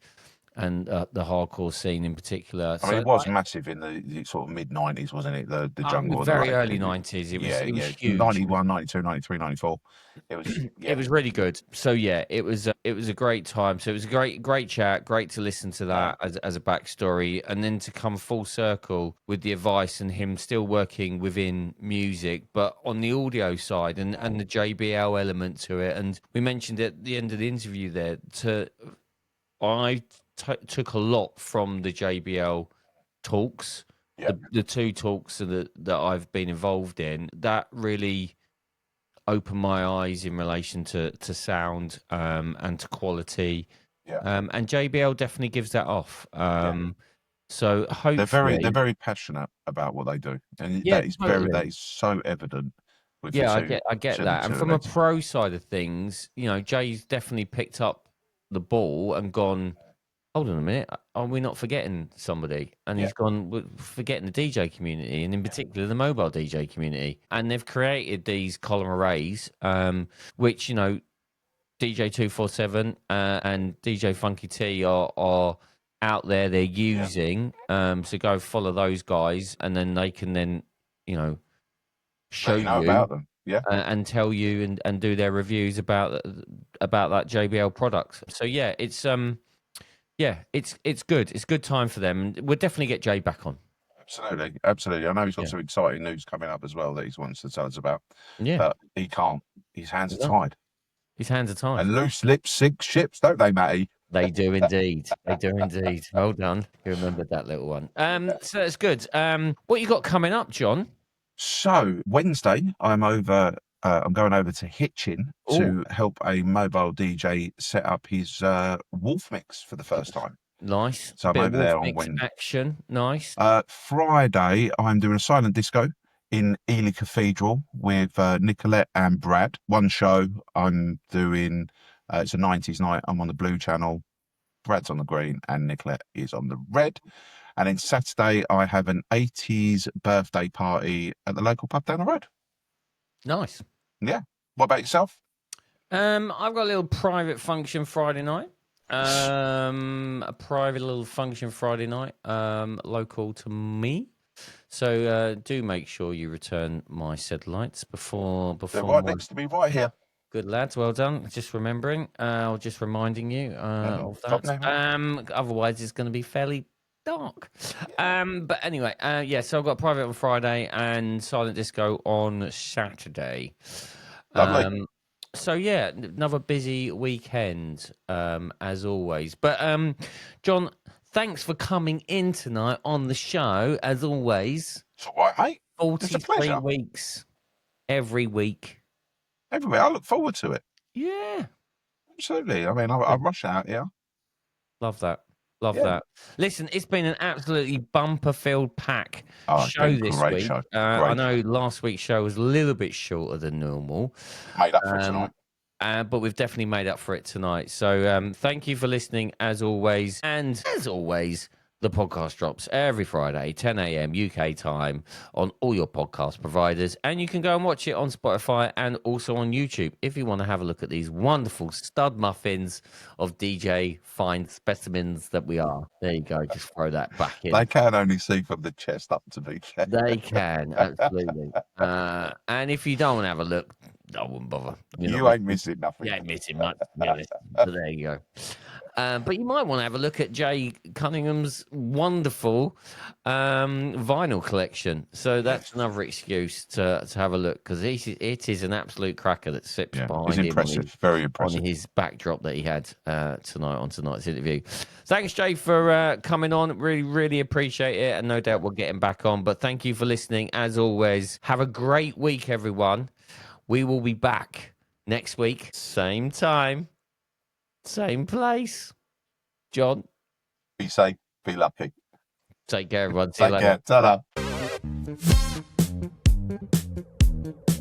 and the hardcore scene in particular. I mean, it was massive in the sort of mid-90s, wasn't it? The jungle. Very early 90s. It was huge. 91, 92, 93, 94. It was. Yeah. It was really good. So yeah, it was a great time. So it was a great chat. Great to listen to that as a backstory, and then to come full circle with the advice and him still working within music, but on the audio side and the JBL element to it. And we mentioned at the end of the interview there, I took a lot from the JBL talks, the two talks that I've been involved in, that really opened my eyes in relation to sound and to quality. And JBL definitely gives that off. So hopefully they're very passionate about what they do, and that is so evident. I get that. And from a pro side of things, you know, Jay's definitely picked up the ball and gone, hold on a minute, are we not forgetting somebody? And he's gone, we're forgetting the DJ community, and in particular the mobile DJ community. And they've created these column arrays, which, you know, DJ 247 and DJ Funky T are out there, they're using. So go follow those guys, and then they can you know, show you about them. And tell you and do their reviews about that JBL product. So yeah, it's good. It's a good time for them. We'll definitely get Jay back on. Absolutely. I know he's got some exciting news coming up as well that he wants to tell us about. Yeah, but he can't. His hands are tied. His hands are tied. And loose lips sink ships, don't they, Matty? They do indeed. They do indeed. Well done. You remembered that little one. So that's good. What you got coming up, John? So Wednesday, I'm going over to Hitchin to help a mobile DJ set up his Wolf Mix for the first time. Nice. So I'm over there on Wednesday. Action. Nice. Friday, I'm doing a silent disco in Ely Cathedral with Nicolette and Brad. One show I'm doing, it's a 90s night. I'm on the blue channel. Brad's on the green and Nicolette is on the red. And then Saturday, I have an 80s birthday party at the local pub down the road. Nice. Yeah. What about yourself? I've got a little private function Friday night. A private little function Friday night, local to me. So do make sure you return my said lights before. They're right next to me, right here. Good lads, well done. Just remembering, just reminding you of that. Otherwise, it's going to be fairly dark. But anyway, so I've got private on Friday and silent disco on Saturday. Lovely. So yeah, another busy weekend, as always. But John, thanks for coming in tonight on the show, as always. It's all right, mate. 43 weeks every week. Every week. I look forward to it. Yeah. Absolutely. I mean, I rush out, Love that. Love that. Listen, it's been an absolutely bumper-filled pack show been this great week. show. I Great know last week's show was a little bit shorter than normal. Made up for tonight. But we've definitely made up for it tonight. So thank you for listening, as always. And as always, the podcast drops every Friday, 10 a.m. UK time on all your podcast providers. And you can go and watch it on Spotify and also on YouTube if you want to have a look at these wonderful stud muffins of DJ fine specimens that we are. There you go. Just throw that back in. They can only see from the chest up, to be fair. They can, absolutely. And if you don't want to have a look, I wouldn't bother. You ain't missing nothing. You ain't missing much. So there you go. But you might want to have a look at Jay Cunningham's wonderful vinyl collection. So that's another excuse to have a look, because it is an absolute cracker that sits behind it's impressive, him very impressive. on his backdrop that he had tonight on tonight's interview. Thanks, Jay, for coming on. Really, really appreciate it. And no doubt we'll get him back on. But thank you for listening. As always, have a great week, everyone. We will be back next week, same time, same place. John, Be safe, be lucky. take care, everyone. See you Take later. care. Ta-da.